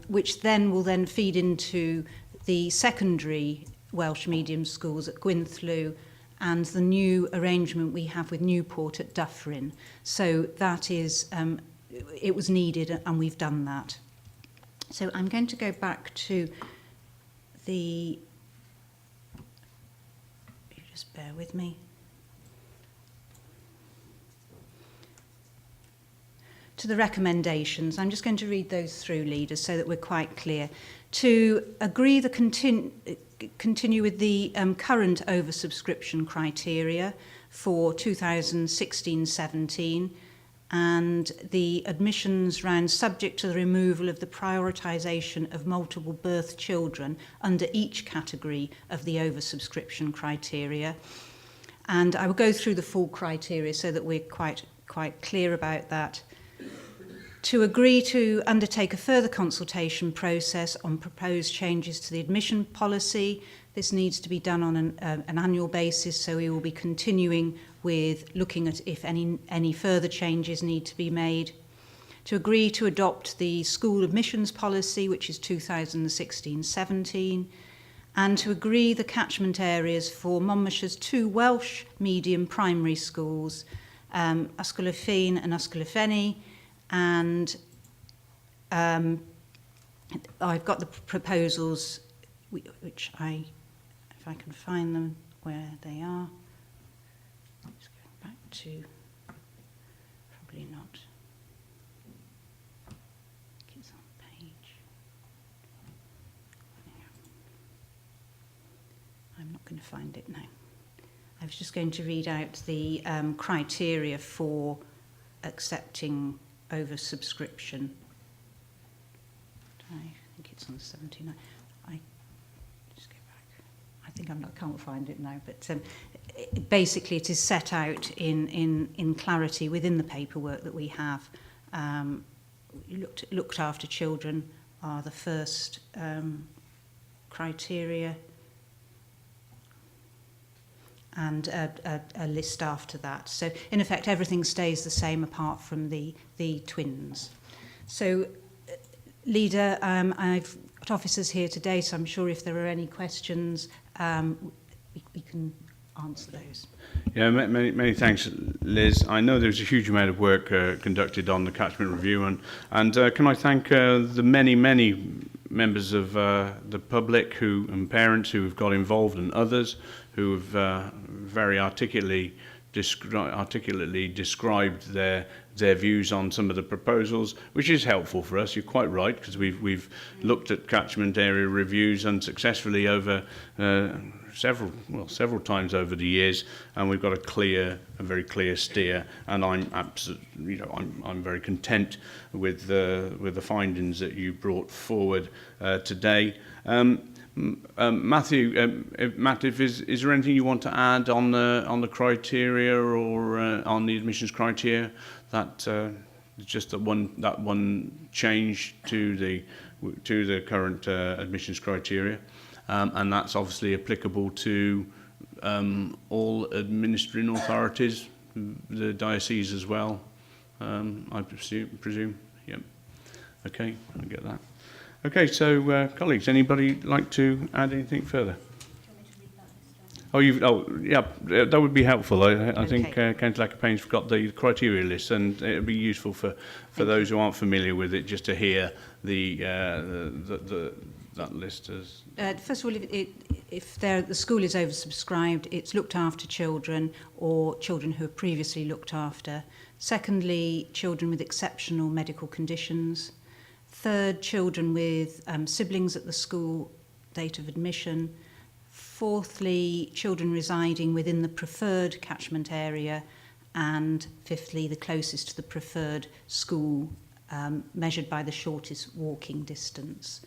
which then will then feed into the secondary Welsh medium schools at Gwynthlew and the new arrangement we have with Newport at Dyffryn. So that is, it was needed and we've done that. So I'm going to go back to the, you just bear with me. To the recommendations. I'm just going to read those through, leaders, so that we're quite clear. To agree the continue with the current oversubscription criteria for 2016-17 and the admissions round subject to the removal of the prioritisation of multiple birth children under each category of the oversubscription criteria. And I will go through the full criteria so that we're quite clear about that. To agree to undertake a further consultation process on proposed changes to the admission policy. This needs to be done on an annual basis, so we will be continuing with looking at if any further changes need to be made. To agree to adopt the school admissions policy, which is 2016-17, and to agree the catchment areas for Monmouthshire's 2 Welsh medium primary schools, Ysgol y Ffin and Ysgol y Fenni, and I've got the proposals, which if I can find them where they are. Let's go back to, probably not. It's on the page. I'm not going to find it now. I was just going to read out the criteria for accepting oversubscription. I think it's on 79. I just go back. I think I can't find it now, but basically it is set out in clarity within the paperwork that we have. Looked after children are the first criteria, and a list after that. So in effect everything stays the same apart from the twins. So Leader, I've got officers here today, so I'm sure if there are any questions we can answer those. Yeah, many thanks, Liz. I know there's a huge amount of work conducted on the catchment review, and can I thank the many members of the public and parents who have got involved, and others who have very articulately described their views on some of the proposals, which is helpful for us. You're quite right, because we've looked at catchment area reviews unsuccessfully over several times over the years, and we've got a very clear steer. And I'm very content with the findings that you brought forward today. Matthew, Matt, is there anything you want to add on the criteria or on the admissions criteria that just that one change to the current admissions criteria, and that's obviously applicable to all administering authorities, the diocese as well. I presume. Yep. Okay, I get that. Okay, so colleagues, anybody like to add anything further? Oh, yeah, that would be helpful. I think Councillor Payne's got the criteria list, and it would be useful for those who aren't familiar with it, just to hear that list. As first of all, if the school is oversubscribed, it's looked after children or children who are previously looked after. Secondly, children with exceptional medical conditions. Third, children with siblings at the school date of admission. Fourthly, children residing within the preferred catchment area. And fifthly, the closest to the preferred school, measured by the shortest walking distance.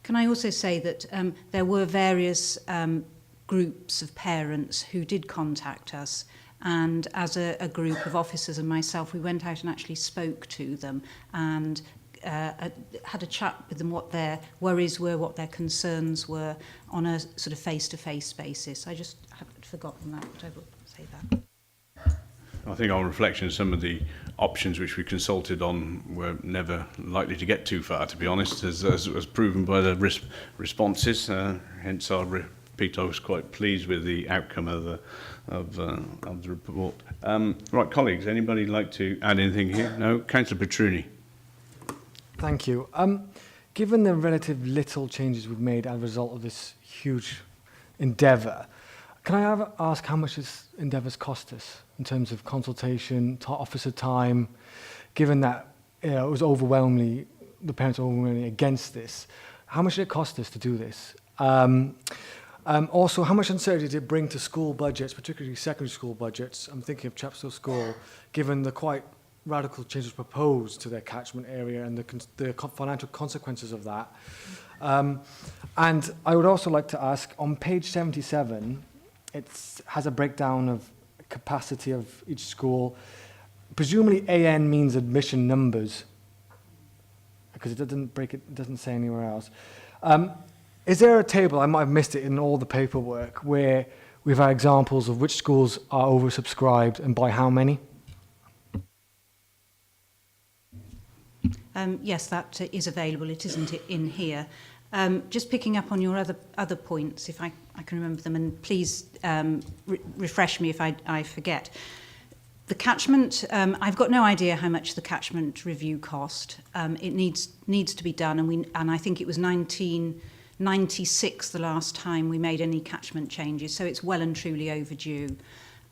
Can I also say that there were various groups of parents who did contact us, and as a group of officers and myself, we went out and actually spoke to them and had a chat with them, what their worries were, what their concerns were, on a sort of face-to-face basis. I just had forgotten that, but I will say that. I think on reflection, some of the options which we consulted on were never likely to get too far, to be honest, as was proven by the responses. Hence, I'll repeat, I was quite pleased with the outcome of the report. Right, colleagues, anybody like to add anything here? No? Councillor Petruni. Thank you. Given the relative little changes we've made as a result of this huge endeavour, can I ask how much this endeavour's cost us in terms of consultation, officer time, given that it was overwhelmingly, the parents were overwhelmingly against this? How much did it cost us to do this? Also, how much uncertainty did it bring to school budgets, particularly secondary school budgets? I'm thinking of Chepstow School, given the quite radical changes proposed to their catchment area and the financial consequences of that. And I would also like to ask, on page 77, it has a breakdown of capacity of each school. Presumably AN means admission numbers, because it doesn't say anywhere else. Is there a table, I might have missed it in all the paperwork, where we've had examples of which schools are oversubscribed and by how many? Yes, that is available. It isn't in here. Just picking up on your other points, if I can remember them, and please refresh me if I forget. The catchment, I've got no idea how much the catchment review cost. It needs to be done, and I think it was 1996 the last time we made any catchment changes, so it's well and truly overdue.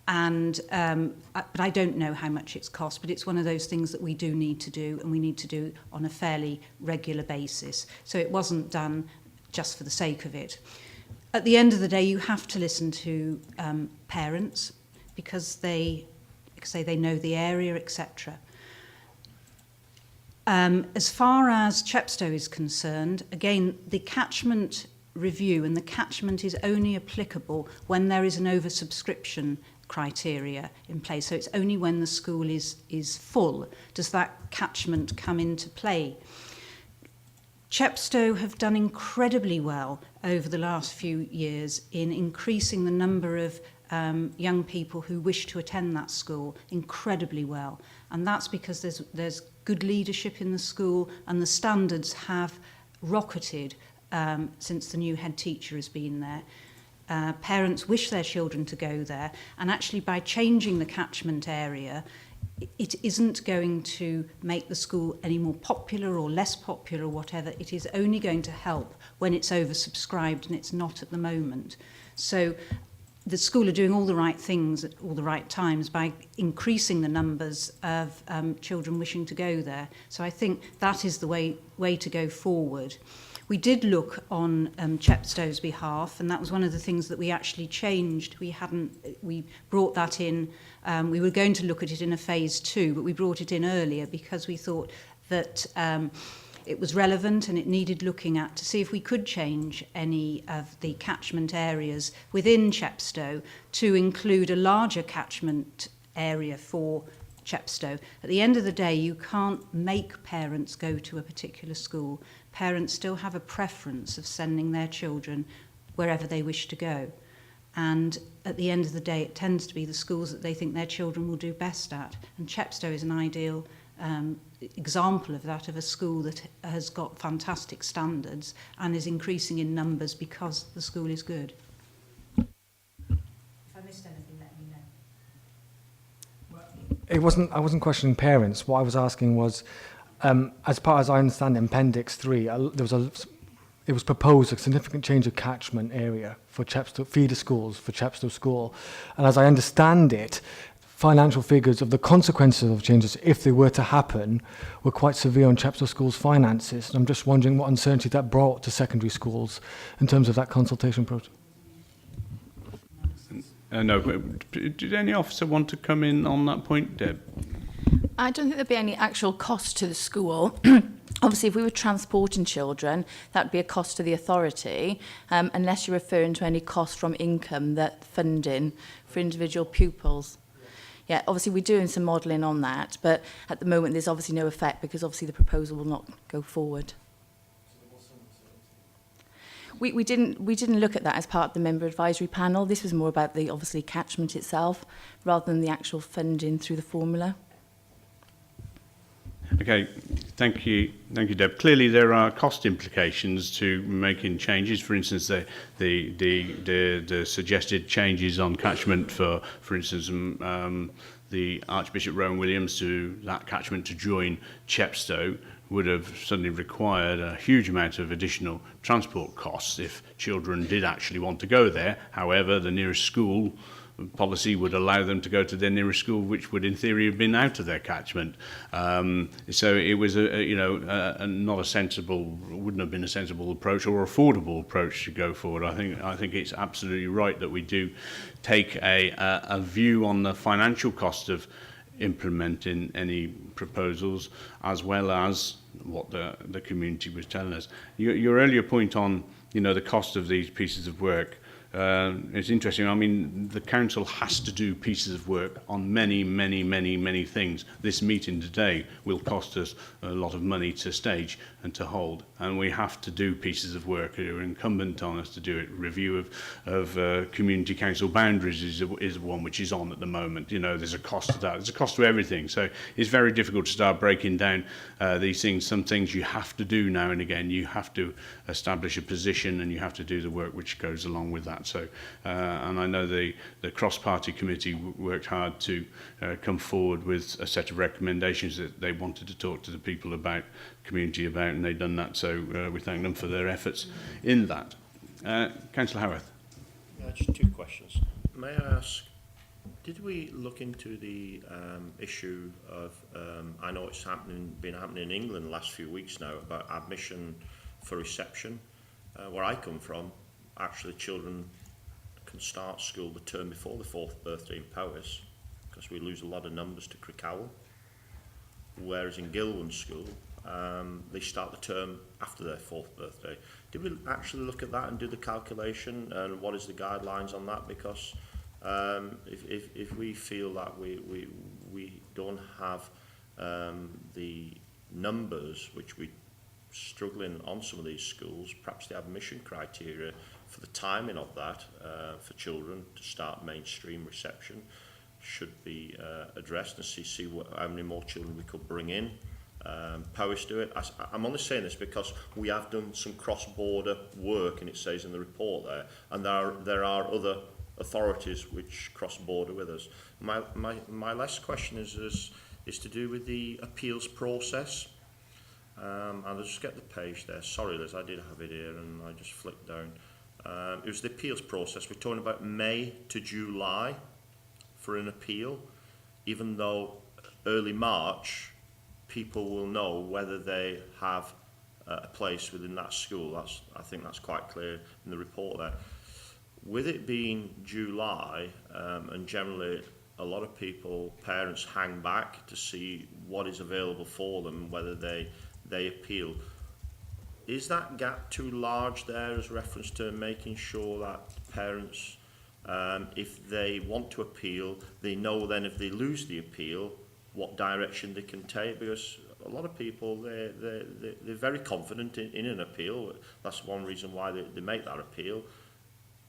And but I don't know how much it's cost, but it's one of those things that we do need to do, and we need to do on a fairly regular basis. So it wasn't done just for the sake of it. At the end of the day, you have to listen to parents, because they know the area, etc. As far as Chepstow is concerned, again, the catchment review and the catchment is only applicable when there is an oversubscription criteria in place. So it's only when the school is full does that catchment come into play. Chepstow have done incredibly well over the last few years in increasing the number of young people who wish to attend that school incredibly well, and that's because there's good leadership in the school, and the standards have rocketed since the new head teacher has been there. Parents wish their children to go there, and actually by changing the catchment area, it isn't going to make the school any more popular or less popular or whatever. It is only going to help when it's oversubscribed, and it's not at the moment. So the school are doing all the right things at all the right times by increasing the numbers of children wishing to go there. So I think that is the way to go forward. We did look on Chepstow's behalf, and that was one of the things that we actually changed. We brought that in. We were going to look at it in a phase 2, but we brought it in earlier because we thought that it was relevant and it needed looking at to see if we could change any of the catchment areas within Chepstow to include a larger catchment area for Chepstow. At the end of the day, you can't make parents go to a particular school. Parents still have a preference of sending their children wherever they wish to go. And at the end of the day, it tends to be the schools that they think their children will do best at. And Chepstow is an ideal example of that, of a school that has got fantastic standards and is increasing in numbers because the school is good. If I missed anything, let me know. I wasn't questioning parents. What I was asking was, as far as I understand, in Appendix 3, it was proposed a significant change of catchment area for Chepstow feeder schools for Chepstow School, and as I understand it, financial figures of the consequences of changes, if they were to happen, were quite severe on Chepstow School's finances. And I'm just wondering what uncertainty that brought to secondary schools in terms of that consultation process. No, did any officer want to come in on that point, Deb? I don't think there'd be any actual cost to the school. Obviously, if we were transporting children, that would be a cost to the authority, unless you're referring to any cost from income that funding for individual pupils. Yeah, obviously we're doing some modelling on that, but at the moment there's obviously no effect because obviously the proposal will not go forward. We didn't look at that as part of the member advisory panel. This was more about the obviously catchment itself rather than the actual funding through the formula. Okay, thank you, Deb. Clearly, there are cost implications to making changes. For instance, the suggested changes on catchment for instance, the Archbishop Rowan Williams to that catchment to join Chepstow would have suddenly required a huge amount of additional transport costs if children did actually want to go there. However, the nearest school policy would allow them to go to their nearest school, which would in theory have been out of their catchment. So it was not a sensible, wouldn't have been a sensible approach or affordable approach to go forward. I think it's absolutely right that we do take a view on the financial cost of implementing any proposals, as well as what the community was telling us. Your earlier point on the cost of these pieces of work. It's interesting. I mean, the council has to do pieces of work on many, many, many, many things. This meeting today will cost us a lot of money to stage and to hold, and we have to do pieces of work. It are incumbent on us to do it. Review of community council boundaries is one which is on at the moment. There's a cost to that. There's a cost to everything. So it's very difficult to start breaking down these things. Some things you have to do now and again. You have to establish a position, and you have to do the work which goes along with that. So, and I know the cross-party committee worked hard to come forward with a set of recommendations that they wanted to talk to the people about, community about, and they've done that. So we thank them for their efforts in that. Councillor Howarth. Just two questions. May I ask, did we look into the issue of, I know it's been happening in England the last few weeks now, about admission for reception? Where I come from, actually children can start school the term before the 4th birthday in Powys, because we lose a lot of numbers to Crickhowell, whereas in Gilwan School they start the term after their 4th birthday. Did we actually look at that and do the calculation, and what is the guidelines on that? Because if we feel that we don't have the numbers which we struggling on some of these schools, perhaps the admission criteria for the timing of that for children to start mainstream reception should be addressed, and see how many more children we could bring in. Powys do it. I'm only saying this because we have done some cross-border work, and it says in the report there, and there are other authorities which cross-border with us. My last question is to do with the appeals process. And I'll just get the page there. Sorry, Liz, I did have it here and I just flicked down. It was the appeals process. We're talking about May to July for an appeal, even though early March people will know whether they have a place within that school. I think that's quite clear in the report there. With it being July, and generally a lot of people, parents hang back to see what is available for them, whether they appeal. Is that gap too large there as reference to making sure that parents, if they want to appeal, they know then if they lose the appeal, what direction they can take? Because a lot of people, they're very confident in an appeal. That's one reason why they make that appeal.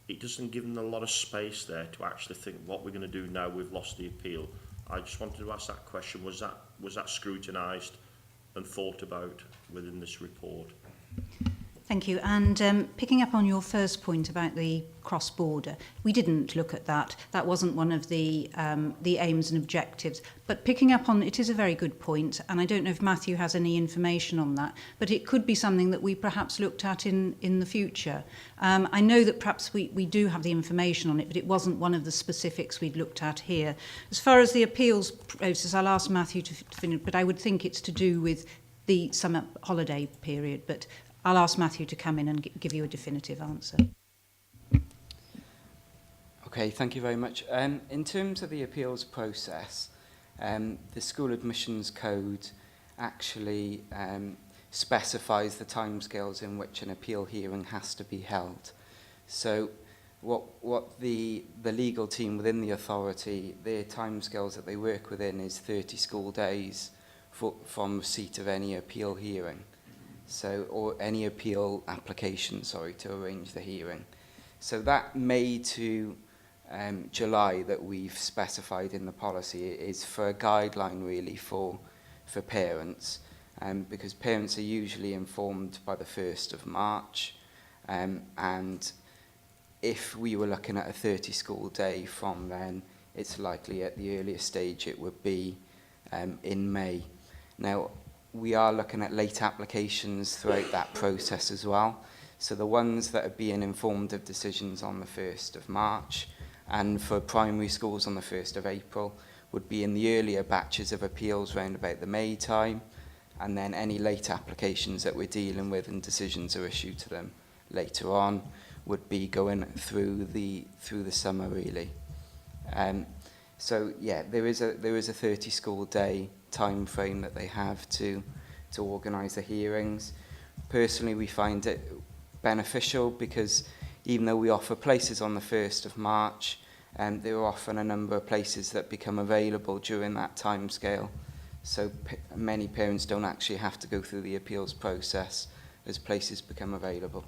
It doesn't give them a lot of space there to actually think what we're going to do now we've lost the appeal. I just wanted to ask that question. Was that scrutinised and thought about within this report? Thank you. And picking up on your first point about the cross-border, we didn't look at that. That wasn't one of the aims and objectives. But picking up on it is a very good point, and I don't know if Matthew has any information on that, but it could be something that we perhaps looked at in the future. I know that perhaps we do have the information on it, but it wasn't one of the specifics we'd looked at here. As far as the appeals process, I'll ask Matthew to finish, but I would think it's to do with the summer holiday period, but I'll ask Matthew to come in and give you a definitive answer. Okay, thank you very much. In terms of the appeals process, the School Admissions Code actually specifies the timescales in which an appeal hearing has to be held. So what the legal team within the authority, their timescales that they work within is 30 school days from receipt of any appeal hearing. So, or any appeal application, sorry, to arrange the hearing. So that May to July that we've specified in the policy is for a guideline really for parents, because parents are usually informed by the 1st of March, and if we were looking at a 30 school day from then, it's likely at the earliest stage it would be in May. Now, we are looking at late applications throughout that process as well. So the ones that are being informed of decisions on the 1st of March and for primary schools on the 1st of April would be in the earlier batches of appeals round about the May time, and then any late applications that we're dealing with and decisions are issued to them later on would be going through the summer really. So yeah, there is a 30 school day time frame that they have to organise the hearings. Personally, we find it beneficial because even though we offer places on the 1st of March, there are often a number of places that become available during that time scale. So many parents don't actually have to go through the appeals process as places become available.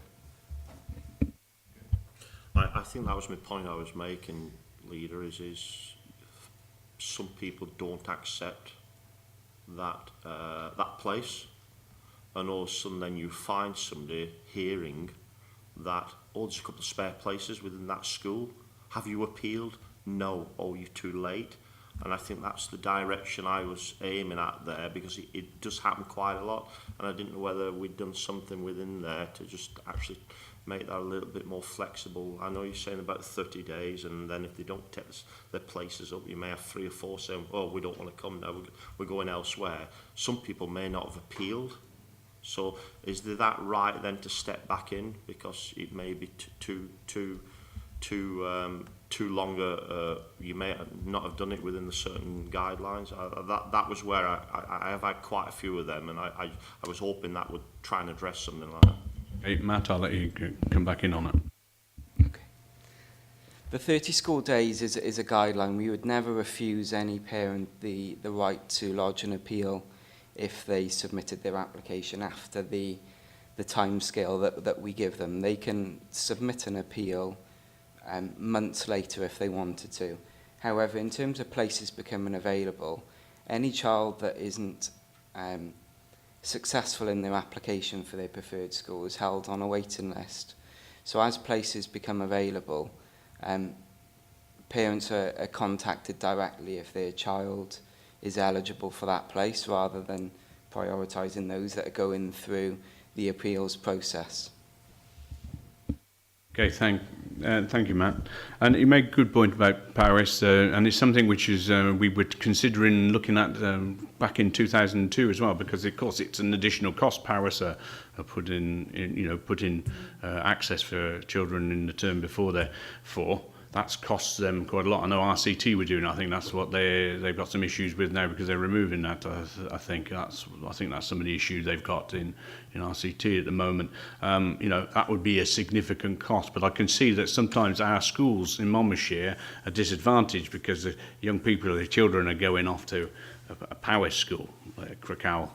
I think that was my point I was making, Leader, is some people don't accept that place, and all of a sudden then you find somebody hearing that, oh, there's a couple of spare places within that school. Have you appealed? No. Oh, you're too late. And I think that's the direction I was aiming at there, because it does happen quite a lot, and I didn't know whether we'd done something within there to just actually make that a little bit more flexible. I know you're saying about 30 days, and then if they don't take their places up, you may have 3 or 4 saying, oh, we don't want to come now, we're going elsewhere. Some people may not have appealed. So is there that right then to step back in, because it may be too longer, you may not have done it within the certain guidelines? That was where I have had quite a few of them, and I was hoping that would try and address something like that. Hey, Matt, I'll let you come back in on it. Okay. The 30 school days is a guideline. We would never refuse any parent the right to lodge an appeal if they submitted their application after the time scale that we give them. They can submit an appeal months later if they wanted to. However, in terms of places becoming available, any child that isn't successful in their application for their preferred school is held on a waiting list. So as places become available, parents are contacted directly if their child is eligible for that place, rather than prioritising those that are going through the appeals process. Okay, thank you, Matt. And you made a good point about Paris, and it's something which is we were considering looking at back in 2002 as well, because of course it's an additional cost. Paris are put in access for children in the term before they're 4. that's cost them quite a lot. I know RCT were doing. I think that's what they've got some issues with now because they're removing that. I think that's some of the issues they've got in RCT at the moment. You know, that would be a significant cost. But I can see that sometimes our schools in Monmouthshire are disadvantaged because the young people, the children, are going off to a power school, like Krakow.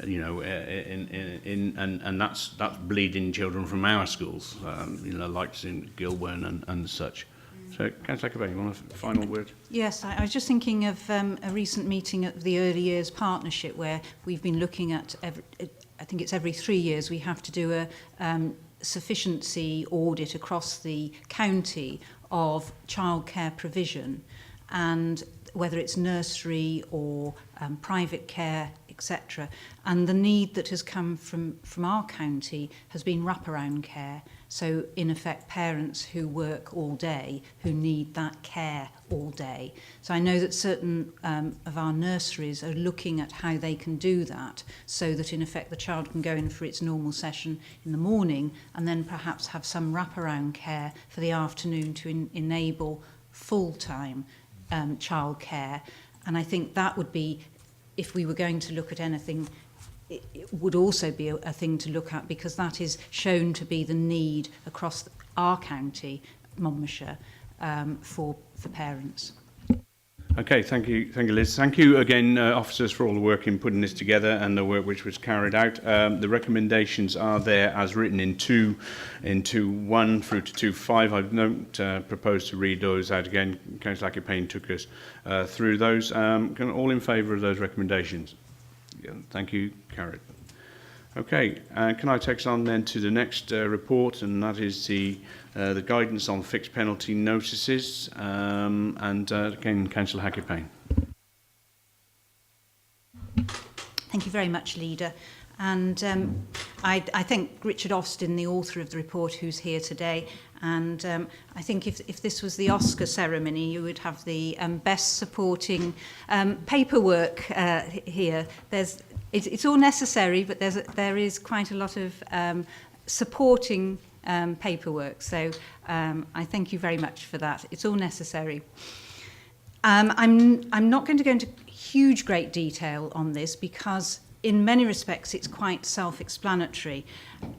You know, and that's bleeding children from our schools, you know, like in Gilburn and such. So, Councillor Caban, you want a final word? Yes, I was just thinking of a recent meeting at the Early Years Partnership where we've been looking at, I think it's every 3 years, we have to do a sufficiency audit across the county of childcare provision, and whether it's nursery or private care, etc. And the need that has come from our county has been wraparound care. So in effect, parents who work all day, who need that care all day. So I know that certain of our nurseries are looking at how they can do that so that in effect the child can go in for its normal session in the morning and then perhaps have some wraparound care for the afternoon to enable full-time childcare. And I think that would be, if we were going to look at anything, it would also be a thing to look at, because that is shown to be the need across our county, Monmouthshire, for parents. Okay, thank you, Liz. Thank you again, officers, for all the work in putting this together and the work which was carried out. The recommendations are there as written in 2.1 through to 2.5. I don't propose to read those out again. Councillor Payne took us through those. All in favour of those recommendations? Yeah, thank you, carried. Okay, can I take us on then to the next report, and that is the guidance on fixed penalty notices, and again, Councillor Hackett-Payne. Thank you very much, Leader. And I thank Richard Austin, the author of the report, who's here today. And I think if this was the Oscar ceremony, you would have the best supporting paperwork here. It's all necessary, but there is quite a lot of supporting paperwork. So I thank you very much for that. It's all necessary. I'm not going to go into huge great detail on this because in many respects it's quite self-explanatory,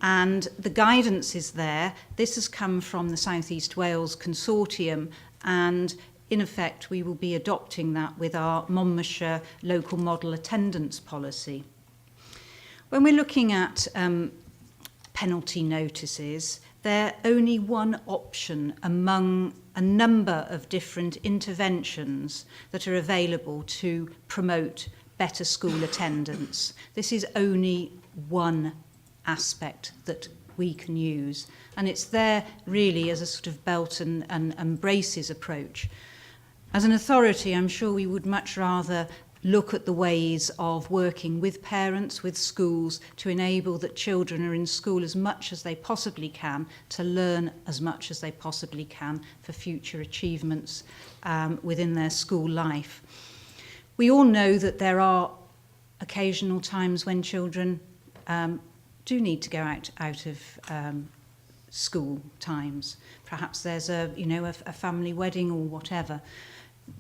and the guidance is there. This has come from the South East Wales Consortium, and in effect we will be adopting that with our Monmouthshire local model attendance policy. When we're looking at penalty notices, they're only one option among a number of different interventions that are available to promote better school attendance. This is only one aspect that we can use, and it's there really as a sort of belt and braces approach. As an authority, I'm sure we would much rather look at the ways of working with parents, with schools, to enable that children are in school as much as they possibly can, to learn as much as they possibly can for future achievements within their school life. We all know that there are occasional times when children do need to go out of school times. Perhaps there's a family wedding or whatever.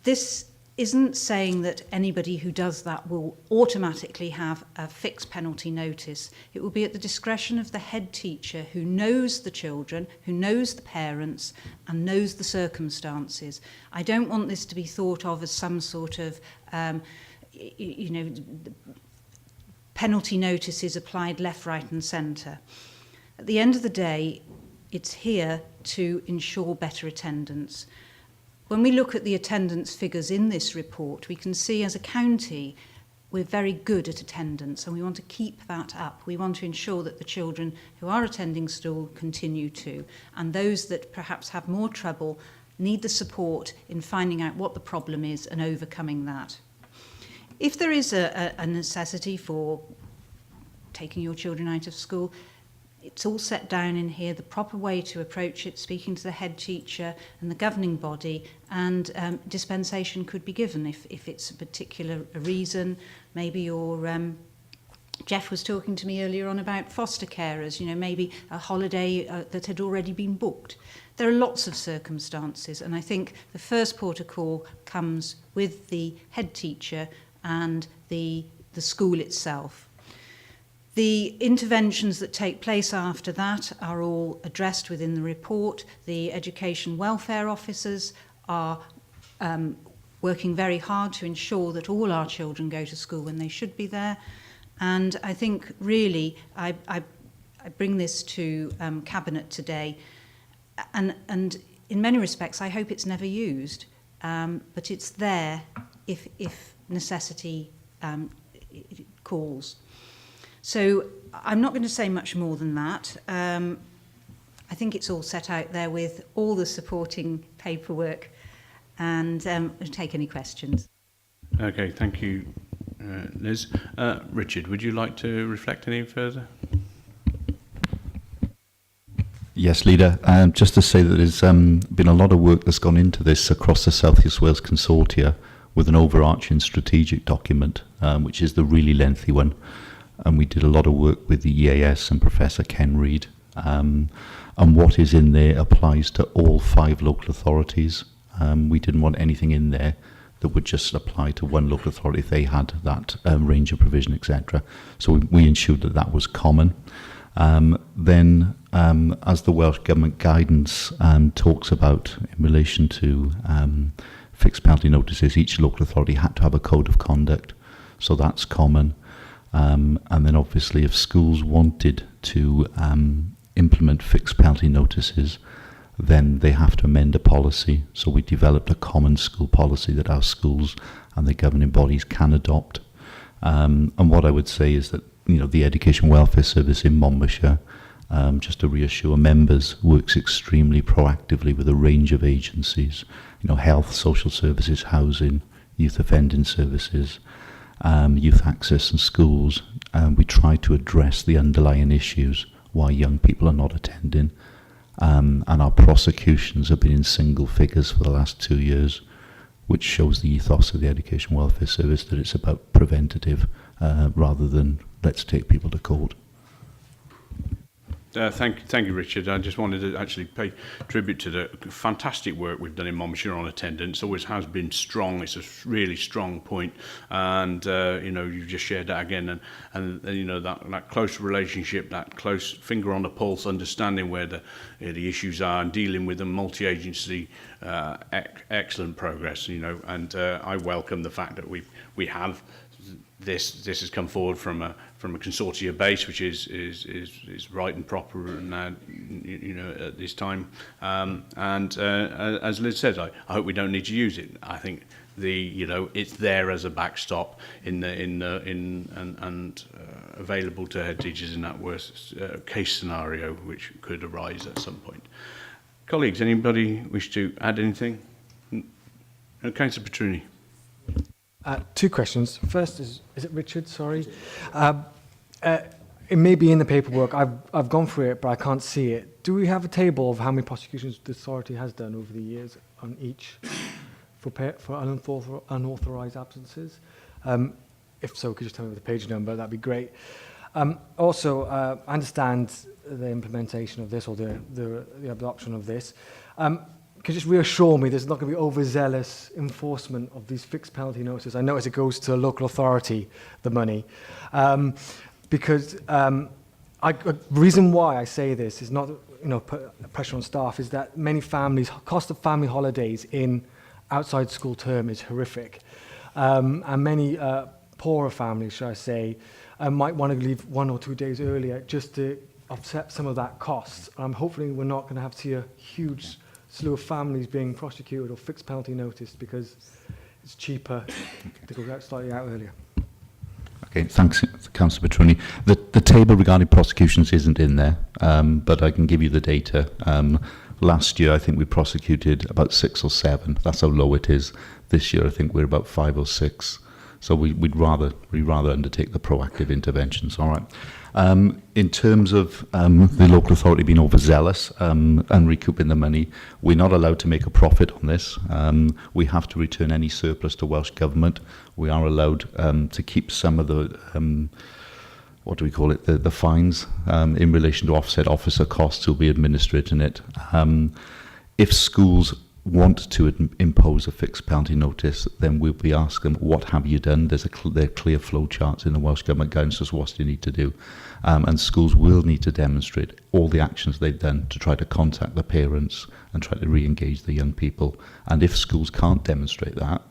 This isn't saying that anybody who does that will automatically have a fixed penalty notice. It will be at the discretion of the head teacher who knows the children, who knows the parents, and knows the circumstances. I don't want this to be thought of as some sort of, penalty notices applied left, right, and centre. At the end of the day, it's here to ensure better attendance. When we look at the attendance figures in this report, we can see as a county we're very good at attendance, and we want to keep that up. We want to ensure that the children who are attending school continue to, and those that perhaps have more trouble need the support in finding out what the problem is and overcoming that. If there is a necessity for taking your children out of school, it's all set down in here, the proper way to approach it, speaking to the head teacher and the governing body, and dispensation could be given if it's a particular reason. Maybe your Jeff was talking to me earlier on about foster carers, maybe a holiday that had already been booked. There are lots of circumstances, and I think the first port of call comes with the head teacher and the school itself. The interventions that take place after that are all addressed within the report. The education welfare officers are working very hard to ensure that all our children go to school when they should be there. And I think really I bring this to Cabinet today, and in many respects I hope it's never used, but it's there if necessity calls. So I'm not going to say much more than that. I think it's all set out there with all the supporting paperwork, and I'll take any questions. Okay, thank you, Liz. Richard, would you like to reflect any further? Yes, Leader. Just to say that there's been a lot of work that's gone into this across the South East Wales Consortia with an overarching strategic document, which is the really lengthy one. And we did a lot of work with the EAS and Professor Ken Reid. And what is in there applies to all 5 local authorities. We didn't want anything in there that would just apply to one local authority if they had that range of provision, etc. So we ensured that that was common. Then, as the Welsh Government guidance talks about in relation to fixed penalty notices, each local authority had to have a code of conduct. So that's common. And then obviously if schools wanted to implement fixed penalty notices, then they have to amend a policy. So we developed a common school policy that our schools and the governing bodies can adopt. And what I would say is that, you know, the Education Welfare Service in Monmouthshire, just to reassure members, works extremely proactively with a range of agencies, you know, health, social services, housing, youth offending services, youth access and schools. We try to address the underlying issues why young people are not attending. And our prosecutions have been in single figures for the last 2 years, which shows the ethos of the Education Welfare Service, that it's about preventative rather than let's take people to court. Thank you, Richard. I just wanted to actually pay tribute to the fantastic work we've done in Monmouthshire on attendance. Always has been strong. It's a really strong point, and you know, you've just shared that again, and you know, that close relationship, that close finger on the pulse, understanding where the issues are and dealing with them, multi-agency, excellent progress. You know, and I welcome the fact that we have. This has come forward from a consortia base, which is right and proper, and you know, at this time. As Liz said, I hope we don't need to use it. I think you know, it's there as a backstop and available to head teachers in that worst case scenario which could arise at some point. Colleagues, anybody wish to add anything? No, Councillor Petruni. 2 questions. First is it Richard? Sorry. It may be in the paperwork. I've gone through it, but I can't see it. Do we have a table of how many prosecutions the authority has done over the years on each for unauthorised absences? If so, could you just tell me the page number? That'd be great. Also, I understand the implementation of this or the adoption of this. Can you just reassure me there's not going to be overzealous enforcement of these fixed penalty notices? I notice it goes to a local authority, the money. Because the reason why I say this is not, you know, put pressure on staff, is that many families, cost of family holidays in outside school term is horrific. And many poorer families, shall I say, might want to leave 1 or 2 days earlier just to offset some of that cost. Hopefully we're not going to have to see a huge slew of families being prosecuted or fixed penalty noticed because it's cheaper to go out slightly out earlier. Okay, thanks, Councillor Petruni. The table regarding prosecutions isn't in there, but I can give you the data. Last year, I think we prosecuted about 6 or 7. That's how low it is. This year, I think we're about 5 or 6. So we'd rather undertake the proactive interventions. All right. In terms of the local authority being overzealous and recouping the money, we're not allowed to make a profit on this. We have to return any surplus to Welsh Government. We are allowed to keep some of the, what do we call it, the fines in relation to offset officer costs who'll be administrating it. if schools want to impose a fixed penalty notice, then we'll be asking them, what have you done? There are clear flow charts in the Welsh Government guidance as to what you need to do. And schools will need to demonstrate all the actions they've done to try to contact the parents and try to re-engage the young people. And if schools can't demonstrate that,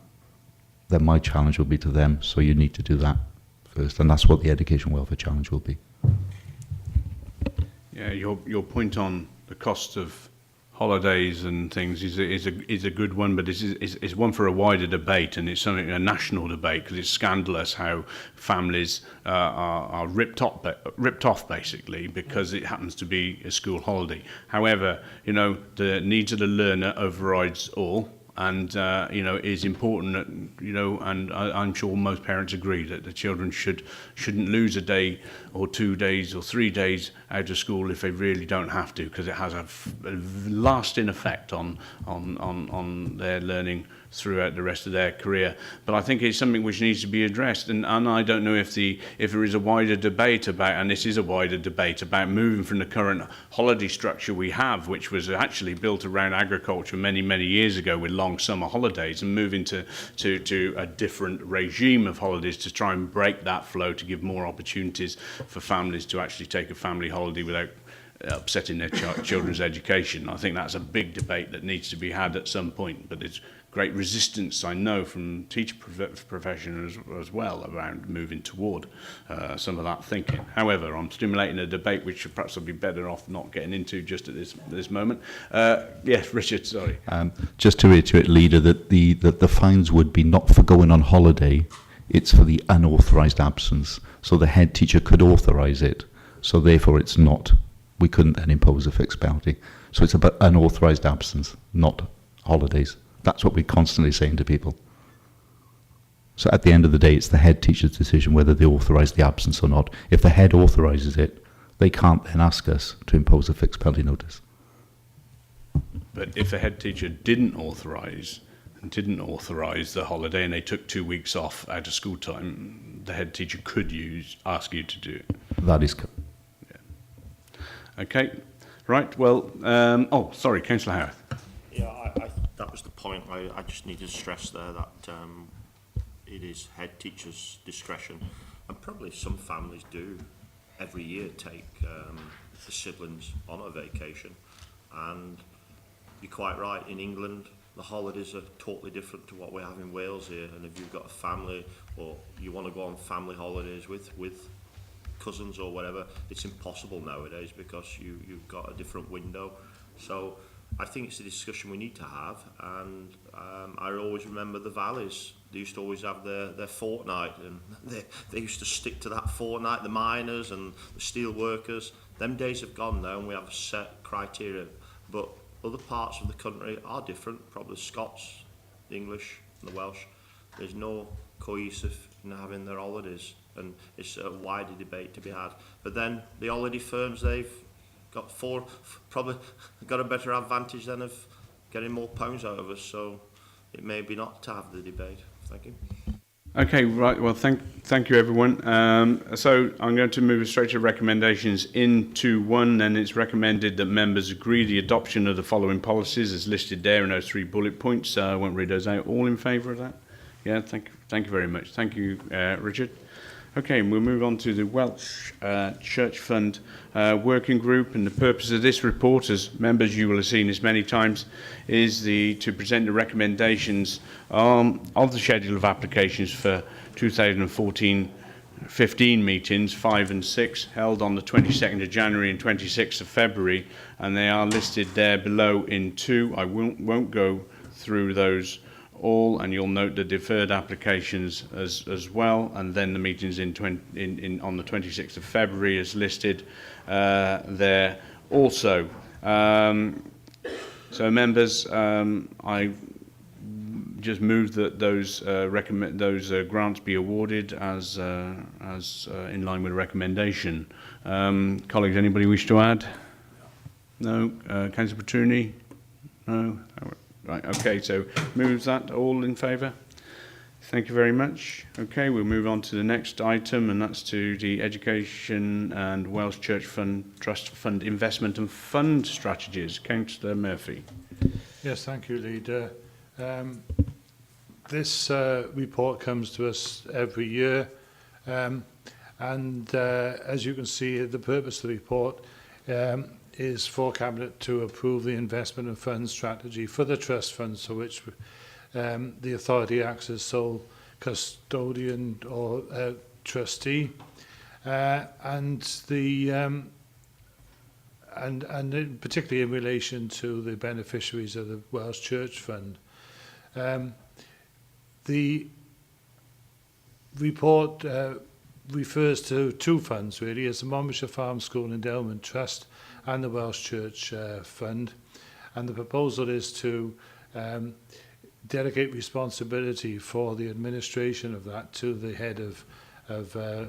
then my challenge will be to them, so you need to do that first. And that's what the Education Welfare Challenge will be. Yeah, your point on the cost of holidays and things is a good one, but it's one for a wider debate, and it's something a national debate, because it's scandalous how families are ripped off basically because it happens to be a school holiday. However, you know, the needs of the learner overrides all. And is important. And I'm sure most parents agree that the children shouldn't lose a day or 2 days or 3 days out of school if they really don't have to, because it has a lasting effect on their learning throughout the rest of their career. But I think it's something which needs to be addressed, and I don't know if there is a wider debate about, and this is a wider debate about moving from the current holiday structure we have, which was actually built around agriculture many years ago with long summer holidays, and moving to a different regime of holidays to try and break that flow, to give more opportunities for families to actually take a family holiday without upsetting their children's education. I think that's a big debate that needs to be had at some point, but it's great resistance, I know, from teacher profession as well around moving toward some of that thinking. However, I'm stimulating a debate which perhaps I'll be better off not getting into just at this moment. Yes, Richard, sorry. Just to reiterate, Leader, that the fines would be not for going on holiday, it's for the unauthorised absence. So the head teacher could authorise it, so therefore it's not. We couldn't then impose a fixed penalty. So it's about unauthorised absence, not holidays. That's what we're constantly saying to people. So at the end of the day, it's the head teacher's decision whether they authorise the absence or not. If the head authorises it, they can't then ask us to impose a fixed penalty notice. But if the head teacher didn't authorise the holiday and they took 2 weeks off out of school time, the head teacher could ask you to do it. That is correct. Yeah. Okay. Right. Well. Sorry, Councillor Howarth. Yeah, that was the point. I just needed to stress there that it is head teacher's discretion, and probably some families do every year take the siblings on a vacation, and you're quite right, in England the holidays are totally different to what we have in Wales here, and if you've got a family or you want to go on family holidays with cousins or whatever, it's impossible nowadays because you've got a different window. So I think it's a discussion we need to have, and I always remember the valleys. They used to always have their fortnight, and they used to stick to that fortnight, the miners and the steel workers. Them days have gone now, and we have a set criteria. But other parts of the country are different, probably the Scots, the English and the Welsh. There's no cohesive in having their holidays, and it's a wider debate to be had. But then the holiday firms, they've got probably got a better advantage then of getting more pounds out of us, so it may be not to have the debate. Thank you. Okay, right. Well, thank you, everyone. So I'm going to move straight to recommendations into one. Then it's recommended that members agree the adoption of the following policies as listed there in those 3 bullet points. I won't read those out. All in favour of that? Yeah, thank you very much. Thank you, Richard. Okay, we'll move on to the Welsh Church Fund Working Group, and the purpose of this report, as members you will have seen this many times, is to present the recommendations of the schedule of applications for 2014-15 meetings, 5 and 6, held on the 22nd of January and 26th of February, and they are listed there below in 2. I won't go through those all, and you'll note the deferred applications as well, and then the meetings on the 26th of February is listed there also. So members, I just move that those grants be awarded as in line with recommendation. Colleagues, anybody wish to add? No. Councillor Petruni? No. Right, okay, so moves that. All in favour? Thank you very much. Okay, we'll move on to the next item, and that's to the Education and Wells Church Fund Trust Fund Investment and Fund Strategies. Councillor Murphy. Yes, thank you, Leader. This report comes to us every year, and as you can see, the purpose of the report is for Cabinet to approve the investment and fund strategy for the trust funds for which the authority acts as sole custodian or trustee, and particularly in relation to the beneficiaries of the Welsh Church Fund. The report refers to two funds, really, as the Monmouthshire Farm School Endowment Trust and the Welsh Church Fund, and the proposal is to delegate responsibility for the administration of that to the head of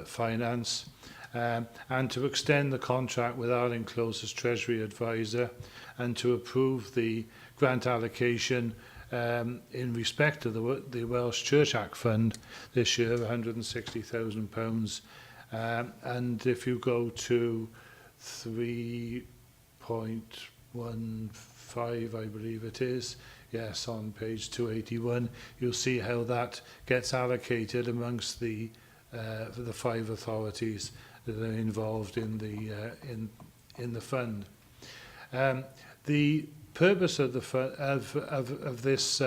finance, and to extend the contract with Arlene Close as Treasury Advisor, and to approve the grant allocation in respect of the Welsh Church Act Fund this year, £160,000. And if you go to 3.15, I believe it is, yes, on page 281, you'll see how that gets allocated amongst the 5 authorities that are involved in the fund. The purpose of this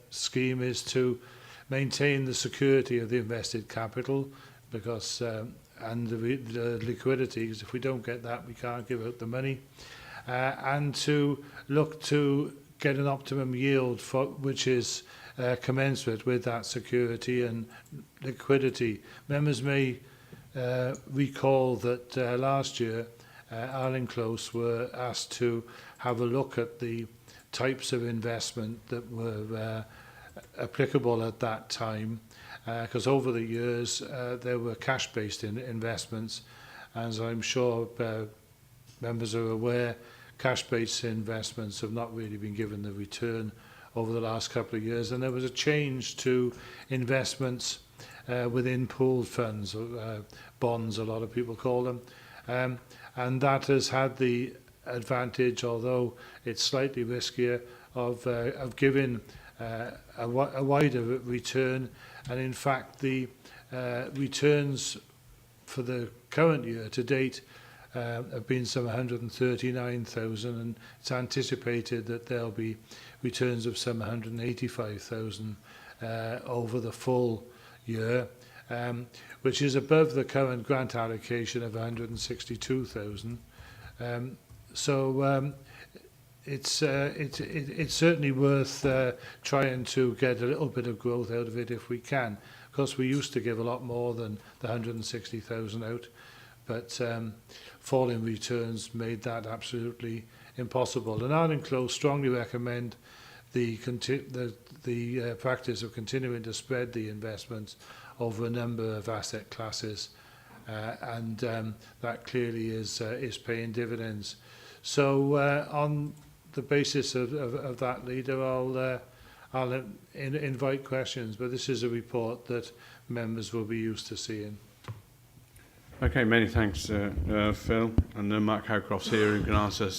scheme is to maintain the security of the invested capital, because and the liquidity, because if we don't get that, we can't give out the money, and to look to get an optimum yield which is commensurate with that security and liquidity. Members may recall that last year Arlene Close were asked to have a look at the types of investment that were applicable at that time, because over the years there were cash-based investments, as I'm sure members are aware. Cash-based investments have not really been given the return over the last couple of years, and there was a change to investments within pooled funds, bonds, a lot of people call them, and that has had the advantage, although it's slightly riskier, of giving a wider return. And in fact, the returns for the current year to date have been some 139,000, and it's anticipated that there'll be returns of some 185,000 over the full year, which is above the current grant allocation of 162,000. So it's certainly worth trying to get a little bit of growth out of it if we can. Of course, we used to give a lot more than the 160,000 out, but falling returns made that absolutely impossible. And Arlene Close strongly recommend the practice of continuing to spread the investments over a number of asset classes, and that clearly is paying dividends. So on the basis of that, Leader, I'll invite questions, but this is a report that members will be used to seeing. Okay, many thanks, Phil. And Mark Howcroft's here who can answer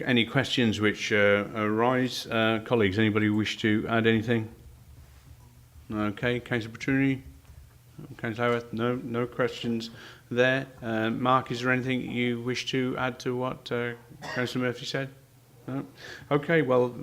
any questions which arise. Colleagues, anybody wish to add anything? Okay, Councillor Petruni? Councillor Howard? No questions there. Mark, is there anything you wish to add to what Councillor Murphy said? No? Okay, well,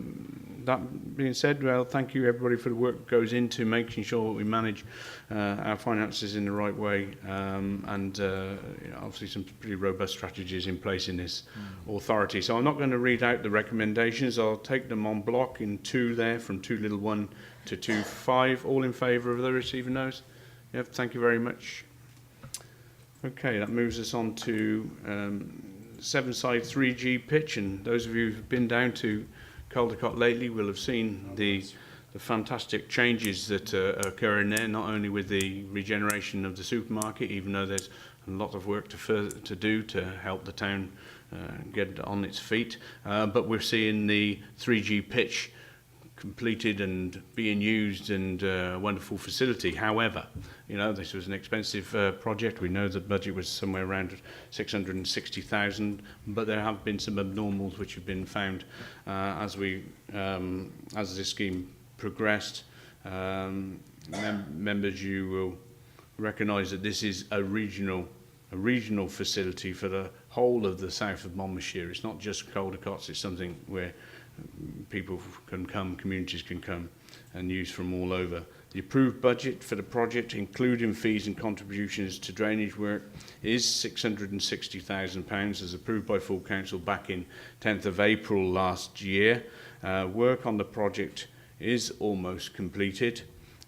that being said, well, thank you everybody for the work that goes into making sure we manage our finances in the right way, and you know, obviously some pretty robust strategies in place in this authority. So I'm not going to read out the recommendations. I'll take them on block in 2 there, from 2(1) to 2(5). All in favour of the receiving those? Yep, thank you very much. Okay, that moves us on to Sevenside 3G pitch, and those of you who've been down to Caldecott lately will have seen the fantastic changes that are occurring there, not only with the regeneration of the supermarket, even though there's a lot of work to do to help the town get on its feet, but we're seeing the 3G pitch completed and being used and a wonderful facility. However, you know, this was an expensive project. We know the budget was somewhere around 660,000, but there have been some abnormals which have been found as this scheme progressed. Members, you will recognise that this is a regional facility for the whole of the south of Monmouthshire. It's not just Caldercots, it's something where people can come, communities can come and use from all over. The approved budget for the project, including fees and contributions to drainage work, is £660,000 as approved by full council back in 10th of April last year. Work on the project is almost completed.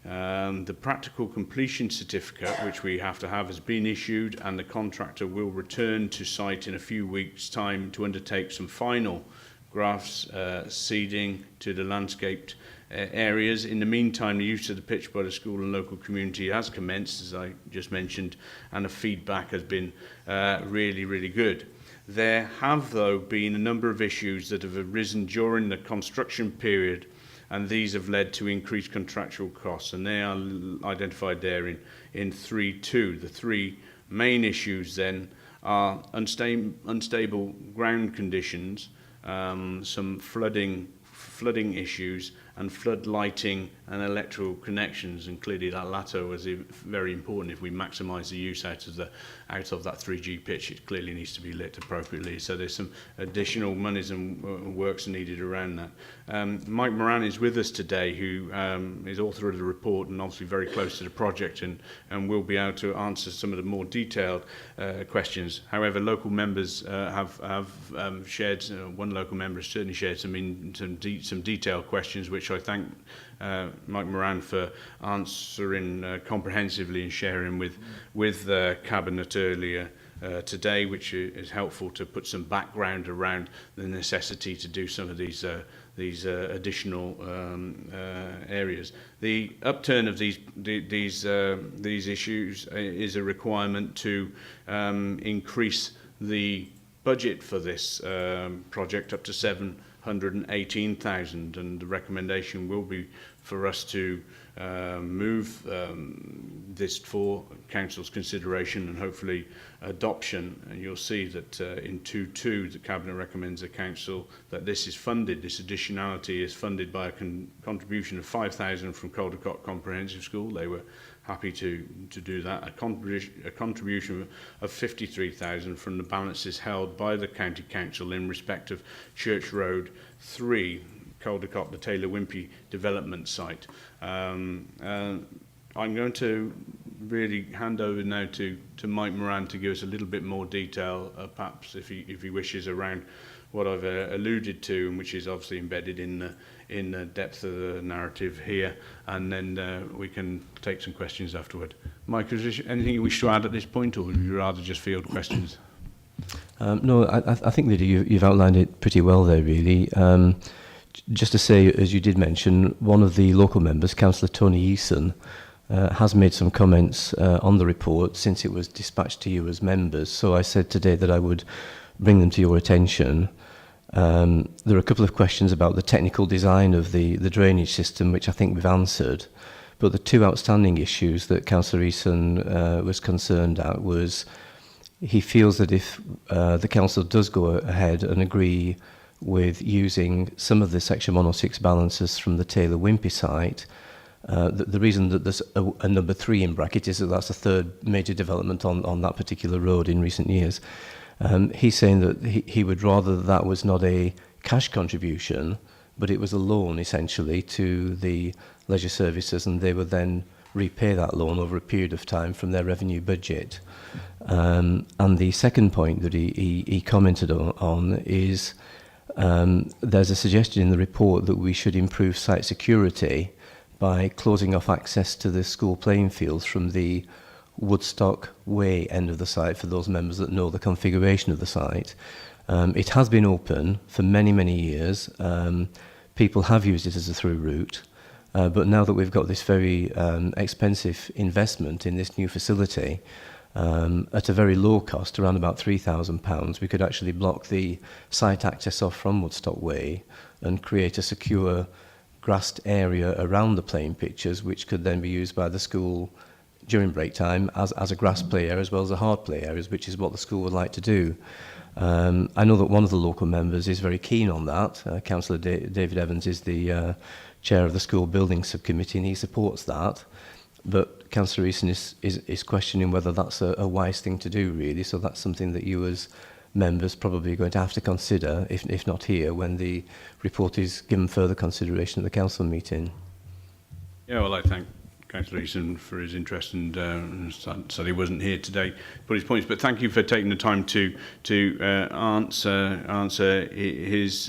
The practical completion certificate, which we have to have, has been issued, and the contractor will return to site in a few weeks' time to undertake some final grass seeding to the landscaped areas. In the meantime, the use of the pitch by the school and local community has commenced, as I just mentioned, and the feedback has been really, really good. There have, though, been a number of issues that have arisen during the construction period, and these have led to increased contractual costs, and they are identified there in 3.2. The three main issues then are unstable ground conditions, some flooding issues, and flood lighting and electrical connections, and clearly that latter was very important. If we maximise the use out of that 3G pitch, it clearly needs to be lit appropriately. So there's some additional monies and works needed around that. Mike Moran is with us today, who is author of the report and obviously very close to the project, and will be able to answer some of the more detailed questions. However, local members have shared, one local member has certainly shared some detailed questions, which I thank Mike Moran for answering comprehensively and sharing with the Cabinet earlier today, which is helpful to put some background around the necessity to do some of these additional areas. The upturn of these issues is a requirement to increase the budget for this project up to 718,000, and the recommendation will be for us to move this for Council's consideration and hopefully adoption. And you'll see that in 2.2 the Cabinet recommends the Council that this is funded, this additionality is funded by a contribution of 5,000 from Caldecott Comprehensive School. They were happy to do that. A contribution of 53,000 from the balances held by the County Council in respect of Church Road 3, Caldecott, the Taylor Wimpey development site. I'm going to really hand over now to Mike Moran to give us a little bit more detail, perhaps if he wishes, around what I've alluded to, and which is obviously embedded in the depth of the narrative here, and then we can take some questions afterward. Mike, is there anything you wish to add at this point, or would you rather just field questions? No, I think that you've outlined it pretty well there, really. Just to say, as you did mention, one of the local members, Councillor Tony Eason, has made some comments on the report since it was dispatched to you as members. So I said today that I would bring them to your attention. There are a couple of questions about the technical design of the drainage system, which I think we've answered. But the two outstanding issues that Councillor Eason was concerned at was he feels that if the council does go ahead and agree with using some of the Section 106 balances from the Taylor Wimpey site, the reason that there's a number 3 in bracket is that that's the third major development on that particular road in recent years. He's saying that he would rather that was not a cash contribution, but it was a loan essentially to the leisure services, and they would then repay that loan over a period of time from their revenue budget. And the second point that he commented on is there's a suggestion in the report that we should improve site security by closing off access to the school playing fields from the Woodstock Way end of the site, for those members that know the configuration of the site. It has been open for many, many years. People have used it as a through route, but now that we've got this very expensive investment in this new facility, at a very low cost, around about £3,000, we could actually block the site access off from Woodstock Way and create a secure grassed area around the playing pitches, which could then be used by the school during break time as a grass play area as well as a hard play areas, which is what the school would like to do. I know that one of the local members is very keen on that. Councillor David Evans is the chair of the school building subcommittee, and he supports that. But Councillor Eason is questioning whether that's a wise thing to do, really. So that's something that you as members probably going to have to consider, if not here, when the report is given further consideration at the council meeting. Yeah, well, I thank Councillor Eason for his interest, and sad he wasn't here today for his points. But thank you for taking the time to answer his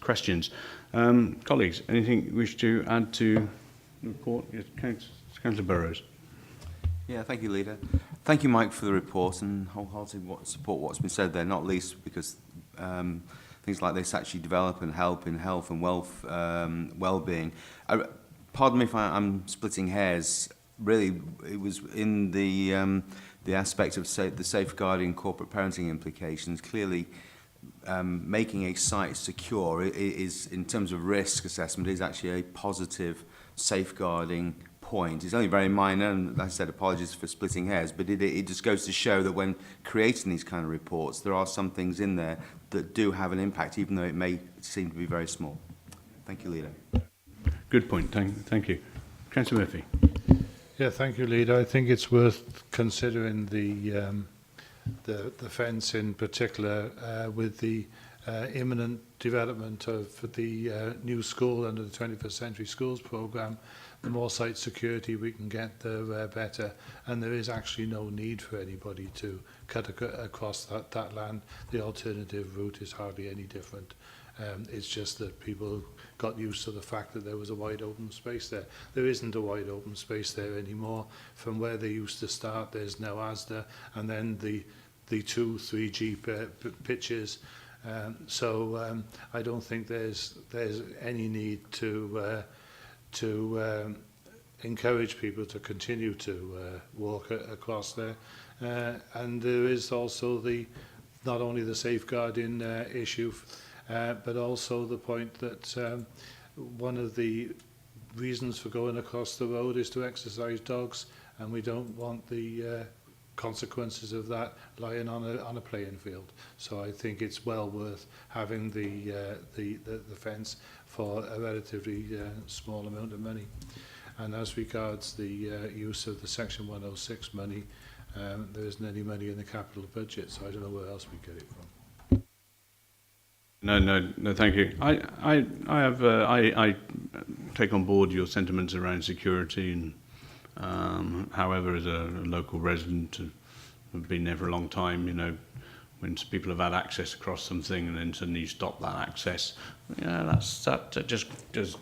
questions. Colleagues, anything you wish to add to the report? Yes, Councillor Burrows. Yeah, thank you, Leader. Thank you, Mike, for the report, and wholeheartedly support what's been said there, not least because things like this actually develop and help in health and well-being. Pardon me if I'm splitting hairs. Really, it was in the aspect of the safeguarding corporate parenting implications. Clearly, making a site secure is, in terms of risk assessment, is actually a positive safeguarding point. It's only very minor, and like I said, apologies for splitting hairs, but it just goes to show that when creating these kind of reports, there are some things in there that do have an impact, even though it may seem to be very small. Thank you, Leader. Good point. Thank you. Councillor Murphy. Yeah, thank you, Leader. I think it's worth considering the fence in particular with the imminent development of the new school under the 21st Century Schools programme. The more site security we can get, the better. And there is actually no need for anybody to cut across that land. The alternative route is hardly any different. It's just that people got used to the fact that there was a wide open space there. There isn't a wide open space there anymore. From where they used to start, there's now Asda, and then the 2-3G pitches. So I don't think there's any need to encourage people to continue to walk across there. And there is also not only the safeguarding issue, but also the point that one of the reasons for going across the road is to exercise dogs, and we don't want the consequences of that lying on a playing field. So I think it's well worth having the fence for a relatively small amount of money. And as regards the use of the Section 106 money, there isn't any money in the capital budget, so I don't know where else we get it from. No, thank you. I take on board your sentiments around security, and however, as a local resident, I've been there for a long time. You know, when people have had access across something, and then suddenly you stop that access, that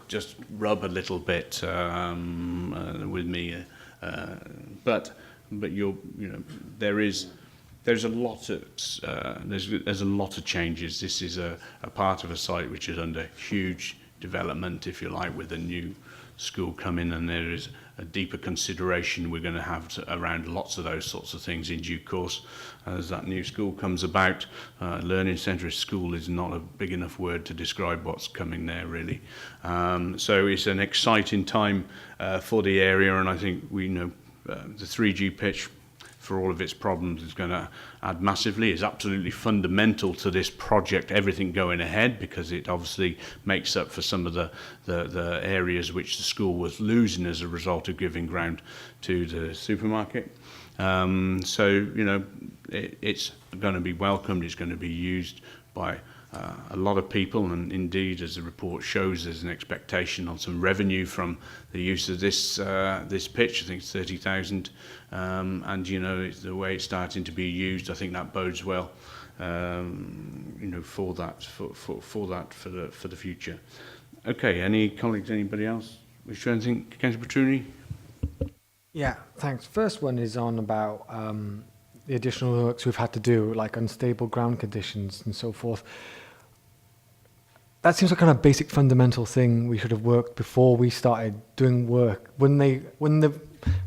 just rub a little bit with me. But there's a lot of changes. This is a part of a site which is under huge development, if you like, with a new school coming, and there is a deeper consideration we're going to have around lots of those sorts of things in due course as that new school comes about. Learning centre school is not a big enough word to describe what's coming there, really. So it's an exciting time for the area, and I think the 3G pitch, for all of its problems, is going to add massively. It's absolutely fundamental to this project, everything going ahead, because it obviously makes up for some of the areas which the school was losing as a result of giving ground to the supermarket. So, it's going to be welcomed, it's going to be used by a lot of people, and indeed, as the report shows, there's an expectation on some revenue from the use of this pitch. I think it's 30,000, and it's the way it's starting to be used. I think that bodes well, for the future. Okay, any colleagues, anybody else wish to anything? Councillor Petruni? Yeah, thanks. First one is on about the additional works we've had to do, like unstable ground conditions and so forth. That seems like kind of basic fundamental thing we should have worked before we started doing work. When the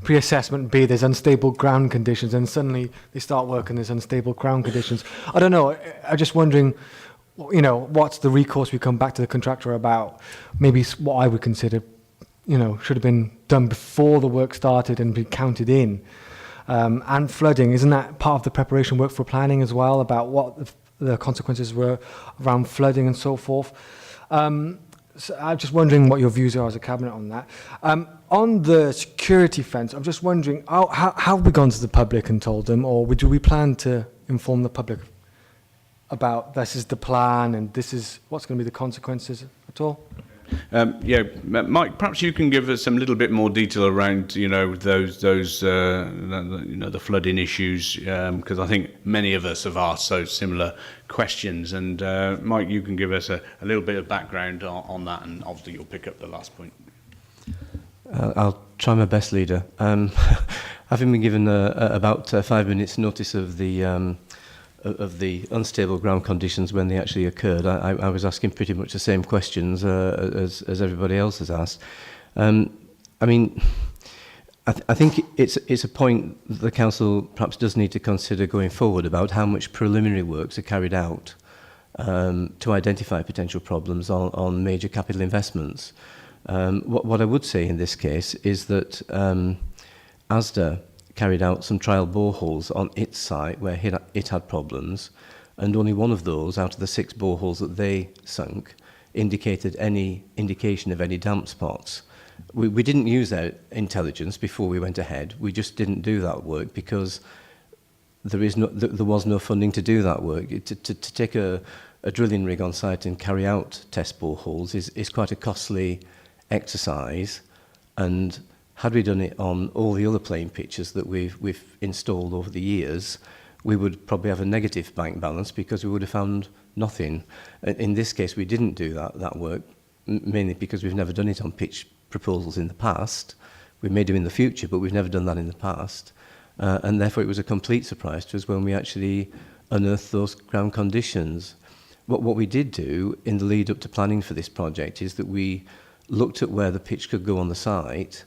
pre-assessment B, there's unstable ground conditions, and suddenly they start work and there's unstable ground conditions. I don't know. I'm just wondering you know, what's the recourse we come back to the contractor about? Maybe what I would consider, you know, should have been done before the work started and be counted in. And flooding, isn't that part of the preparation work for planning as well, about what the consequences were around flooding and so forth? So I'm just wondering what your views are as a cabinet on that. On the security fence, I'm just wondering, how have we gone to the public and told them, or do we plan to inform the public about this is the plan and this is what's going to be the consequences at all? Yeah, Mike, perhaps you can give us a little bit more detail around, you know, those you know, the flooding issues, because I think many of us have asked so similar questions. And Mike, you can give us a little bit of background on that, and obviously you'll pick up the last point. I'll try my best, Leader. Having been given about 5 minutes notice of the unstable ground conditions when they actually occurred, I was asking pretty much the same questions as everybody else has asked. I mean, I think it's a point that the council perhaps does need to consider going forward about how much preliminary works are carried out to identify potential problems on major capital investments. What I would say in this case is that ASDA carried out some trial boreholes on its site where it had problems, and only one of those out of the 6 boreholes that they sunk indicated any indication of any damp spots. We didn't use their intelligence before we went ahead. We just didn't do that work because there was no funding to do that work. To take a drilling rig on site and carry out test boreholes is quite a costly exercise, and had we done it on all the other playing pitches that we've installed over the years, we would probably have a negative bank balance because we would have found nothing. In this case, we didn't do that work, mainly because we've never done it on pitch proposals in the past. We may do in the future, but we've never done that in the past. And therefore, it was a complete surprise to us when we actually unearthed those ground conditions. What we did do in the lead up to planning for this project is that we looked at where the pitch could go on the site,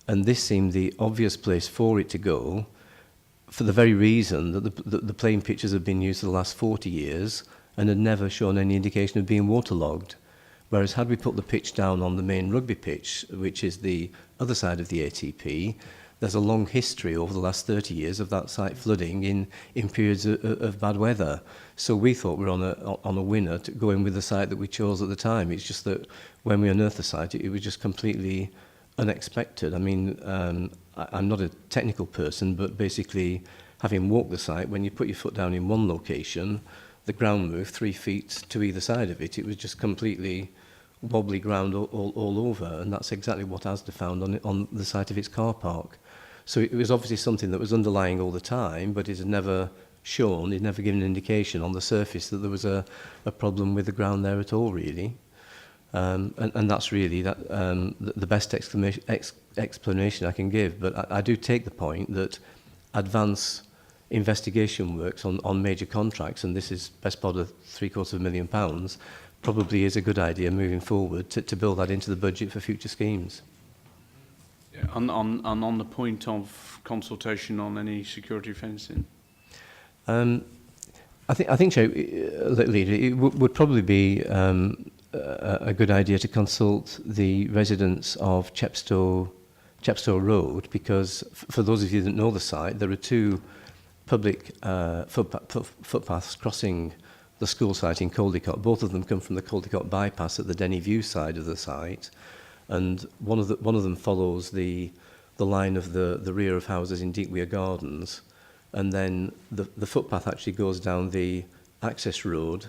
and this seemed the obvious place for it to go for the very reason that the playing pitches have been used for the last 40 years and had never shown any indication of being waterlogged. Whereas had we put the pitch down on the main rugby pitch, which is the other side of the ATP, there's a long history over the last 30 years of that site flooding in periods of bad weather. So we thought we were on a winner to go in with the site that we chose at the time. It's just that when we unearthed the site, it was just completely unexpected. I mean, I'm not a technical person, but basically, having walked the site, when you put your foot down in one location, the ground moved 3 feet to either side of it. It was just completely wobbly ground all over, and that's exactly what ASDA found on the site of its car park. So it was obviously something that was underlying all the time, but it had never shown, it never given an indication on the surface that there was a problem with the ground there at all, really. And that's really the best explanation I can give. But I do take the point that advance investigation works on major contracts, and this is best part of £750,000, probably is a good idea moving forward to build that into the budget for future schemes. Yeah, on the point of consultation on any security fencing? I think, Joe, Leader, it would probably be a good idea to consult the residents of Chepstow Road, because for those of you that know the site, there are 2 public footpaths crossing the school site in Caldicot. Both of them come from the Caldicot bypass at the Denny View side of the site, and one of them follows the line of the rear of houses in Deepweir Gardens, and then the footpath actually goes down the access road.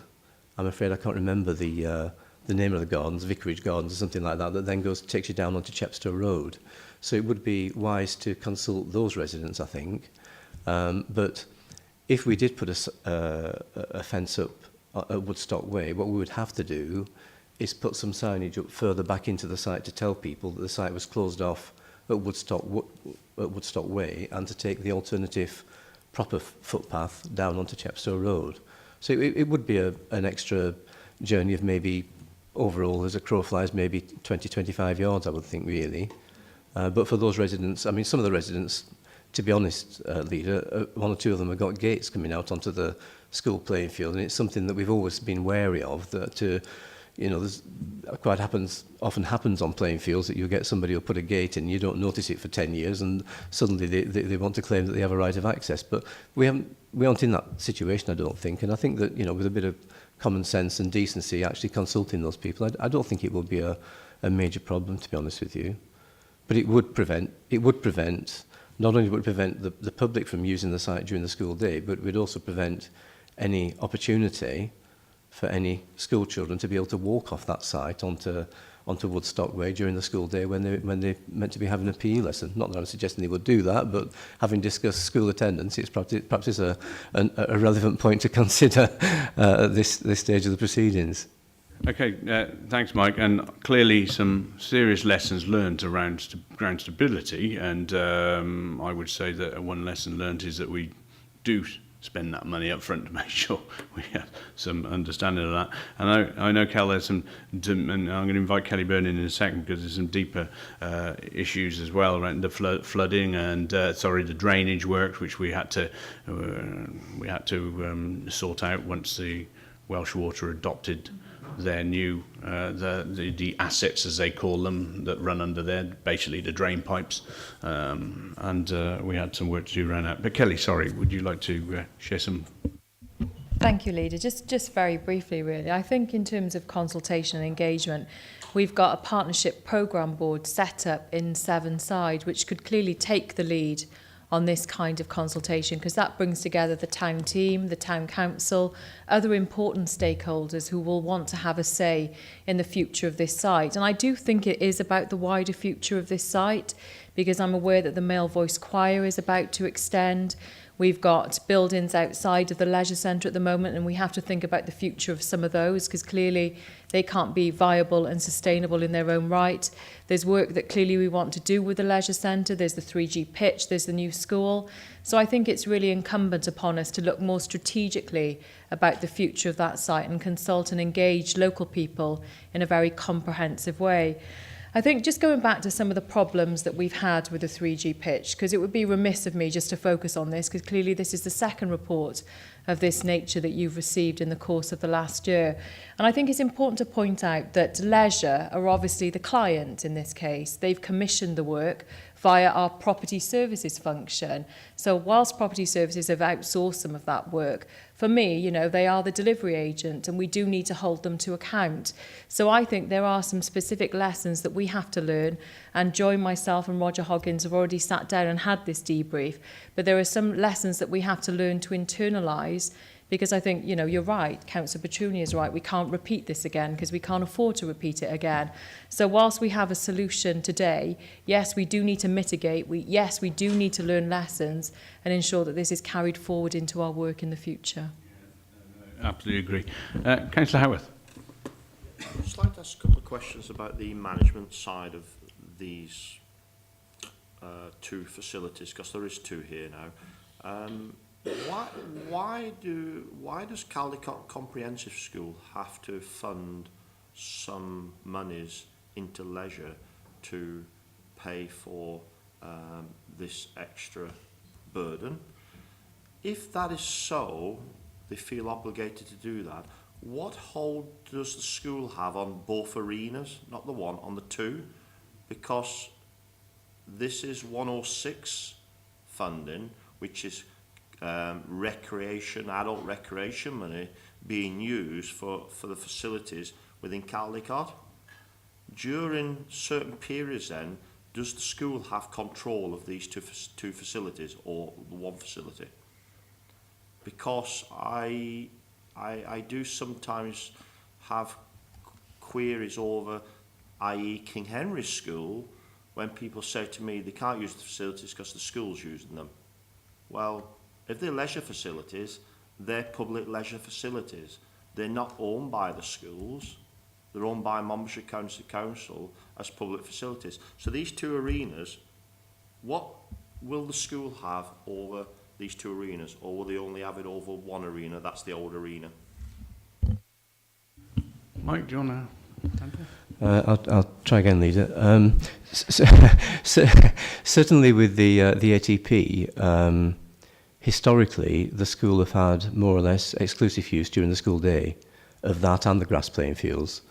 I'm afraid I can't remember the name of the gardens, Vicarage Gardens or something like that, that then takes you down onto Chepstow Road. So it would be wise to consult those residents, I think. But if we did put a fence up at Woodstock Way, what we would have to do is put some signage up further back into the site to tell people that the site was closed off at Woodstock Way, and to take the alternative proper footpath down onto Chepstow Road. So it would be an extra journey of maybe overall, as a crow flies, maybe 20-25 yards, I would think, really. But for those residents, I mean, some of the residents, to be honest, Leader, 1 or 2 of them have got gates coming out onto the school playing field, and it's something that we've always been wary of, that you know, there's often happens on playing fields that you get somebody who'll put a gate in, you don't notice it for 10 years, and suddenly they want to claim that they have a right of access. But we aren't in that situation, I don't think, and I think that, you know, with a bit of common sense and decency, actually consulting those people, I don't think it will be a major problem, to be honest with you. But it would prevent, not only would it prevent the public from using the site during the school day, but it would also prevent any opportunity for any school children to be able to walk off that site onto Woodstock Way during the school day when they're meant to be having a PE lesson. Not that I'm suggesting they would do that, but having discussed school attendance, it's perhaps is a relevant point to consider at this stage of the proceedings. Okay, thanks, Mike. And clearly some serious lessons learned around ground stability, and I would say that one lesson learned is that we do spend that money up front to make sure we have some understanding of that. And I know, Cal, there's some, and I'm going to invite Kelly Byrne in a second, because there's some deeper issues as well around the flooding and the drainage works, which we had to sort out once the Welsh Water adopted their new the assets, as they call them, that run under there, basically the drain pipes, and we had some work to do around that. But Kelly, sorry, would you like to share some? Thank you, Leader. Just very briefly, really. I think in terms of consultation and engagement, we've got a partnership programme board set up in Sevenside, which could clearly take the lead on this kind of consultation, because that brings together the town team, the town council, other important stakeholders who will want to have a say in the future of this site. And I do think it is about the wider future of this site, because I'm aware that the Male Voice Choir is about to extend. We've got buildings outside of the leisure centre at the moment, and we have to think about the future of some of those, because clearly they can't be viable and sustainable in their own right. There's work that clearly we want to do with the leisure centre. There's the 3G pitch, there's the new school. So I think it's really incumbent upon us to look more strategically about the future of that site and consult and engage local people in a very comprehensive way. I think just going back to some of the problems that we've had with the 3G pitch, because it would be remiss of me just to focus on this, because clearly this is the second report of this nature that you've received in the course of the last year. And I think it's important to point out that leisure are obviously the client in this case. They've commissioned the work via our property services function. So whilst property services have outsourced some of that work, for me, you know, they are the delivery agent, and we do need to hold them to account. So I think there are some specific lessons that we have to learn, and Joy, myself and Roger Hoggins have already sat down and had this debrief, but there are some lessons that we have to learn to internalise, because I think, you know, you're right, Councillor Petruni is right, we can't repeat this again, because we can't afford to repeat it again. So whilst we have a solution today, yes, we do need to mitigate, yes, we do need to learn lessons and ensure that this is carried forward into our work in the future. Absolutely agree. Councillor Howarth. I'd just like to ask a couple of questions about the management side of these two facilities, because there is two here now. Why does Caldicot Comprehensive School have to fund some monies into leisure to pay for this extra burden? If that is so, they feel obligated to do that. What hold does the school have on both arenas, not the one, on the two? Because this is 106 funding, which is adult recreation money being used for the facilities within Caldicot. During certain periods then, does the school have control of these two facilities or the one facility? Because I do sometimes have queries over, i.e. King Henry's School, when people say to me they can't use the facilities because the school's using them. Well, if they're leisure facilities, they're public leisure facilities. They're not owned by the schools. They're owned by Monmouthshire County Council as public facilities. So these two arenas, what will the school have over these two arenas, or will they only have it over one arena? That's the old arena. Mike, do you want to? I'll try again, Leader. Certainly with the ATP, historically, the school have had more or less exclusive use during the school day of that and the grass playing fields.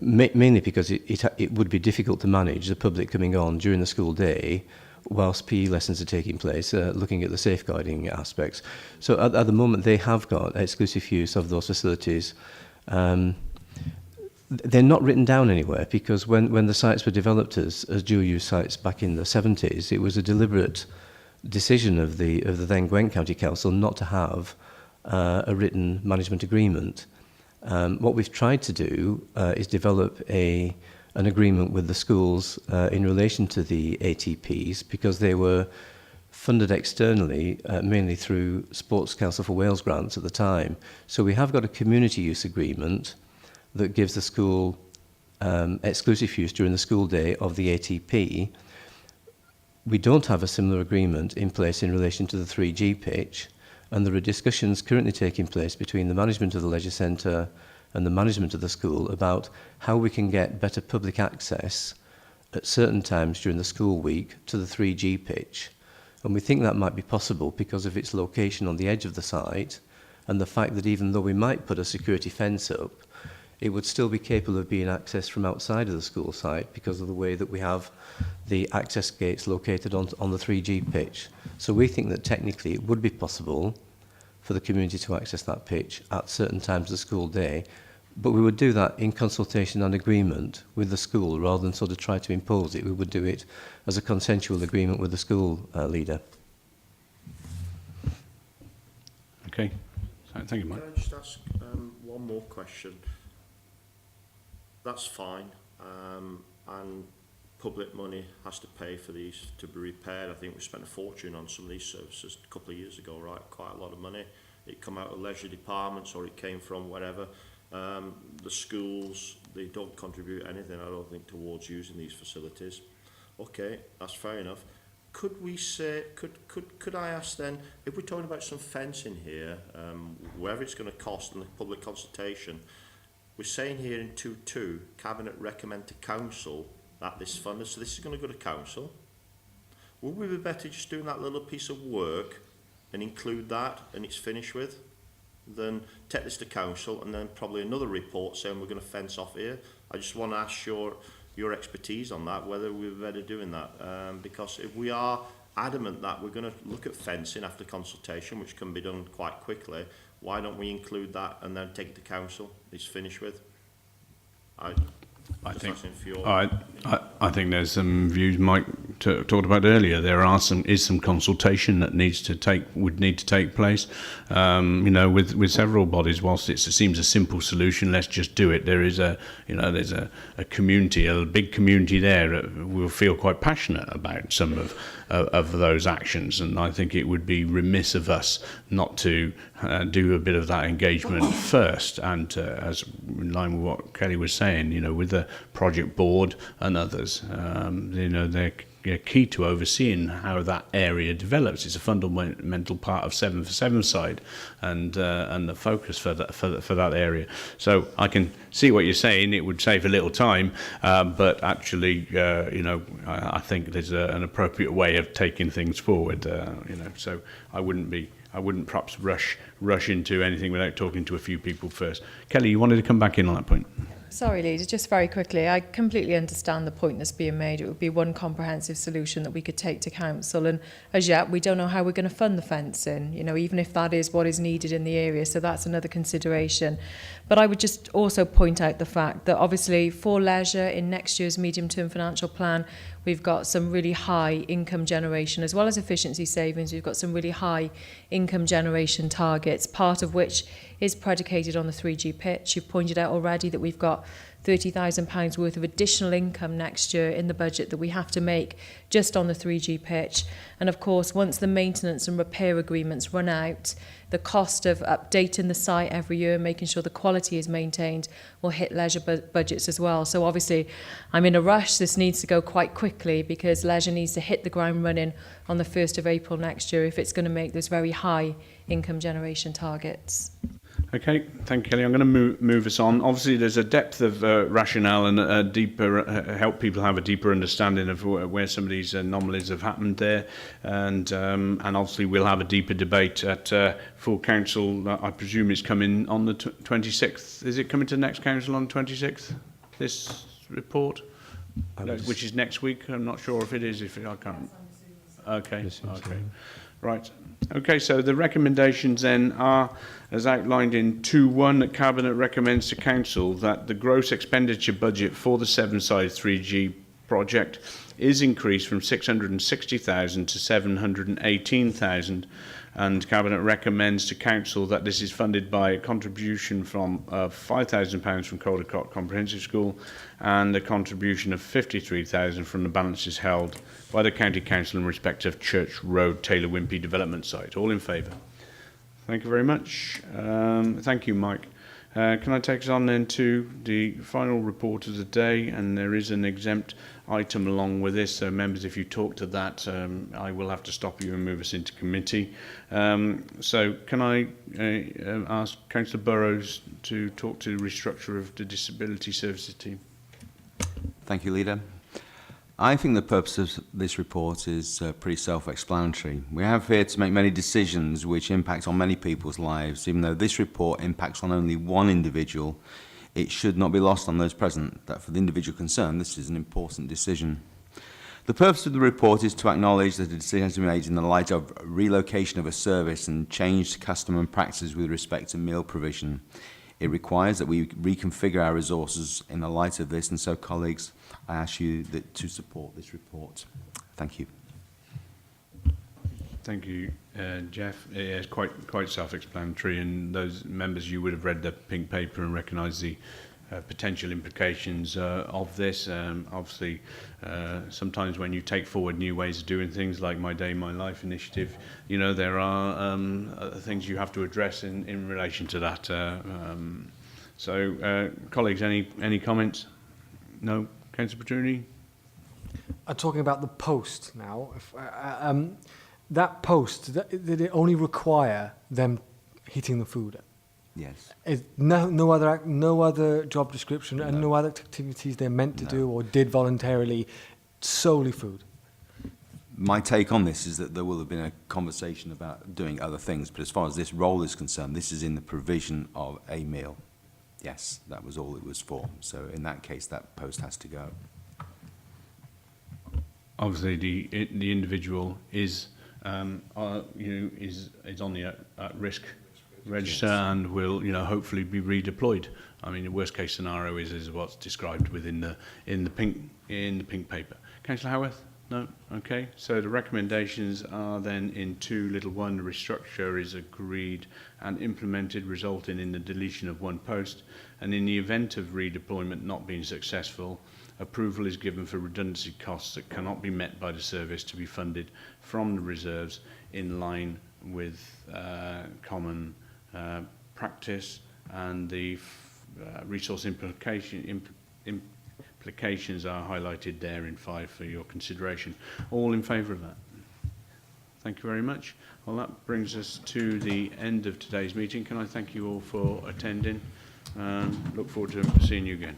Mainly because it would be difficult to manage the public coming on during the school day whilst PE lessons are taking place, looking at the safeguarding aspects. So at the moment, they have got exclusive use of those facilities. They're not written down anywhere because when the sites were developed as dual-use sites back in the 70s, it was a deliberate decision of the then Gwent County Council not to have a written management agreement. What we've tried to do is develop an agreement with the schools in relation to the ATPs because they were funded externally, mainly through Sports Council for Wales grants at the time. So we have got a community use agreement that gives the school exclusive use during the school day of the ATP. We don't have a similar agreement in place in relation to the 3G pitch, and there are discussions currently taking place between the management of the leisure centre and the management of the school about how we can get better public access at certain times during the school week to the 3G pitch. And we think that might be possible because of its location on the edge of the site and the fact that even though we might put a security fence up, it would still be capable of being accessed from outside of the school site because of the way that we have the access gates located on the 3G pitch. So we think that technically it would be possible for the community to access that pitch at certain times of the school day, but we would do that in consultation and agreement with the school rather than sort of try to impose it. We would do it as a consensual agreement with the school leader. Okay, so, thank you, Mike. Can I just ask one more question? That's fine, and public money has to pay for these to be repaired. I think we spent a fortune on some of these services a couple of years ago, right? Quite a lot of money. It come out of leisure departments or it came from wherever. The schools, they don't contribute anything, I don't think, towards using these facilities. Okay, that's fair enough. Could we say, could I ask then, if we're talking about some fencing here, wherever it's going to cost in the public consultation, we're saying here in 2.2, Cabinet recommend to Council that this funded, so this is going to go to Council. Would we be better just doing that little piece of work and include that and it's finished with, than take this to Council and then probably another report saying we're going to fence off here? I just want to ask your expertise on that, whether we're better doing that, because if we are adamant that we're going to look at fencing after consultation, which can be done quite quickly, why don't we include that and then take it to Council? It's finished with. I think there's some views Mike talked about earlier. There is some consultation that would need to take place. With several bodies. Whilst it seems a simple solution, let's just do it. There is there's a community, a big community there that will feel quite passionate about some of those actions, and I think it would be remiss of us not to do a bit of that engagement first, and as in line with what Kelly was saying, with the project board and others, they're key to overseeing how that area develops. It's a fundamental part of 7 for 7 side, and the focus for that area. So I can see what you're saying. It would save a little time, but actually, I think there's an appropriate way of taking things forward. So I wouldn't perhaps rush into anything without talking to a few people first. Kelly, you wanted to come back in on that point? Sorry, Leader, just very quickly, I completely understand the point that's being made. It would be one comprehensive solution that we could take to Council, and as yet we don't know how we're going to fund the fencing, even if that is what is needed in the area, so that's another consideration. But I would just also point out the fact that obviously for leisure in next year's medium-term financial plan, we've got some really high income generation as well as efficiency savings. We've got some really high income generation targets, part of which is predicated on the 3G pitch. You've pointed out already that we've got £30,000 worth of additional income next year in the budget that we have to make just on the 3G pitch. And of course, once the maintenance and repair agreements run out, the cost of updating the site every year, making sure the quality is maintained, will hit leisure budgets as well. So obviously, I'm in a rush. This needs to go quite quickly because leisure needs to hit the ground running on the 1st of April next year if it's going to make those very high income generation targets. Okay, thank you, Kelly. I'm going to move us on. Obviously, there's a depth of rationale and a deeper help people have a deeper understanding of where some of these anomalies have happened there, and obviously we'll have a deeper debate at full council. I presume it's coming on the 26th. Is it coming to the next council on the 26th? This report, which is next week. I'm not sure if it is. If I can't. Okay. Okay. Right. Okay, so the recommendations then are, as outlined in 2.1, that Cabinet recommends to Council that the gross expenditure budget for the Sevenside 3G project is increased from 660,000 to 718,000, and Cabinet recommends to Council that this is funded by a contribution from £5,000 from Caldecott Comprehensive School and a contribution of £53,000 from the balances held by the County Council in respect of Church Road Taylor Wimpey development site. All in favour? Thank you very much. Thank you, Mike. Can I take us on then to the final report of the day? And there is an exempt item along with this. So members, if you talk to that, I will have to stop you and move us into committee. So can I ask Councillor Burrows to talk to the restructure of the Disability Services team? Thank you, Leader. I think the purpose of this report is pretty self-explanatory. We have here to make many decisions which impact on many people's lives. Even though this report impacts on only one individual, it should not be lost on those present that for the individual concerned, this is an important decision. The purpose of the report is to acknowledge that a decision has been made in the light of relocation of a service and changed custom and practice with respect to meal provision. It requires that we reconfigure our resources in the light of this, and so, colleagues, I ask you to support this report. Thank you. Thank you, Jeff. It's quite self-explanatory, and those members, you would have read the pink paper and recognise the potential implications of this. Obviously, sometimes when you take forward new ways of doing things, like My Day, My Life initiative, you know, there are things you have to address in relation to that. Colleagues, any comments? No? Councillor Petrucci? I'm talking about the post now. That post, did it only require them heating the food? Yes. Is no other job description and no other activities they're meant to do or did voluntarily, solely food? My take on this is that there will have been a conversation about doing other things, but as far as this role is concerned, this is in the provision of a meal. Yes, that was all it was for. So in that case, that post has to go. Obviously, the individual is on the at-risk register and will, hopefully be redeployed. I mean, the worst-case scenario is what's described within the pink paper. Councillor Howarth? No? Okay. So the recommendations are then in 2(1). The restructure is agreed and implemented, resulting in the deletion of one post. And in the event of redeployment not being successful, approval is given for redundancy costs that cannot be met by the service to be funded from the reserves in line with common practice, and the resource implications are highlighted there in 5 for your consideration. All in favour of that? Thank you very much. Well, that brings us to the end of today's meeting. Can I thank you all for attending? Look forward to seeing you again.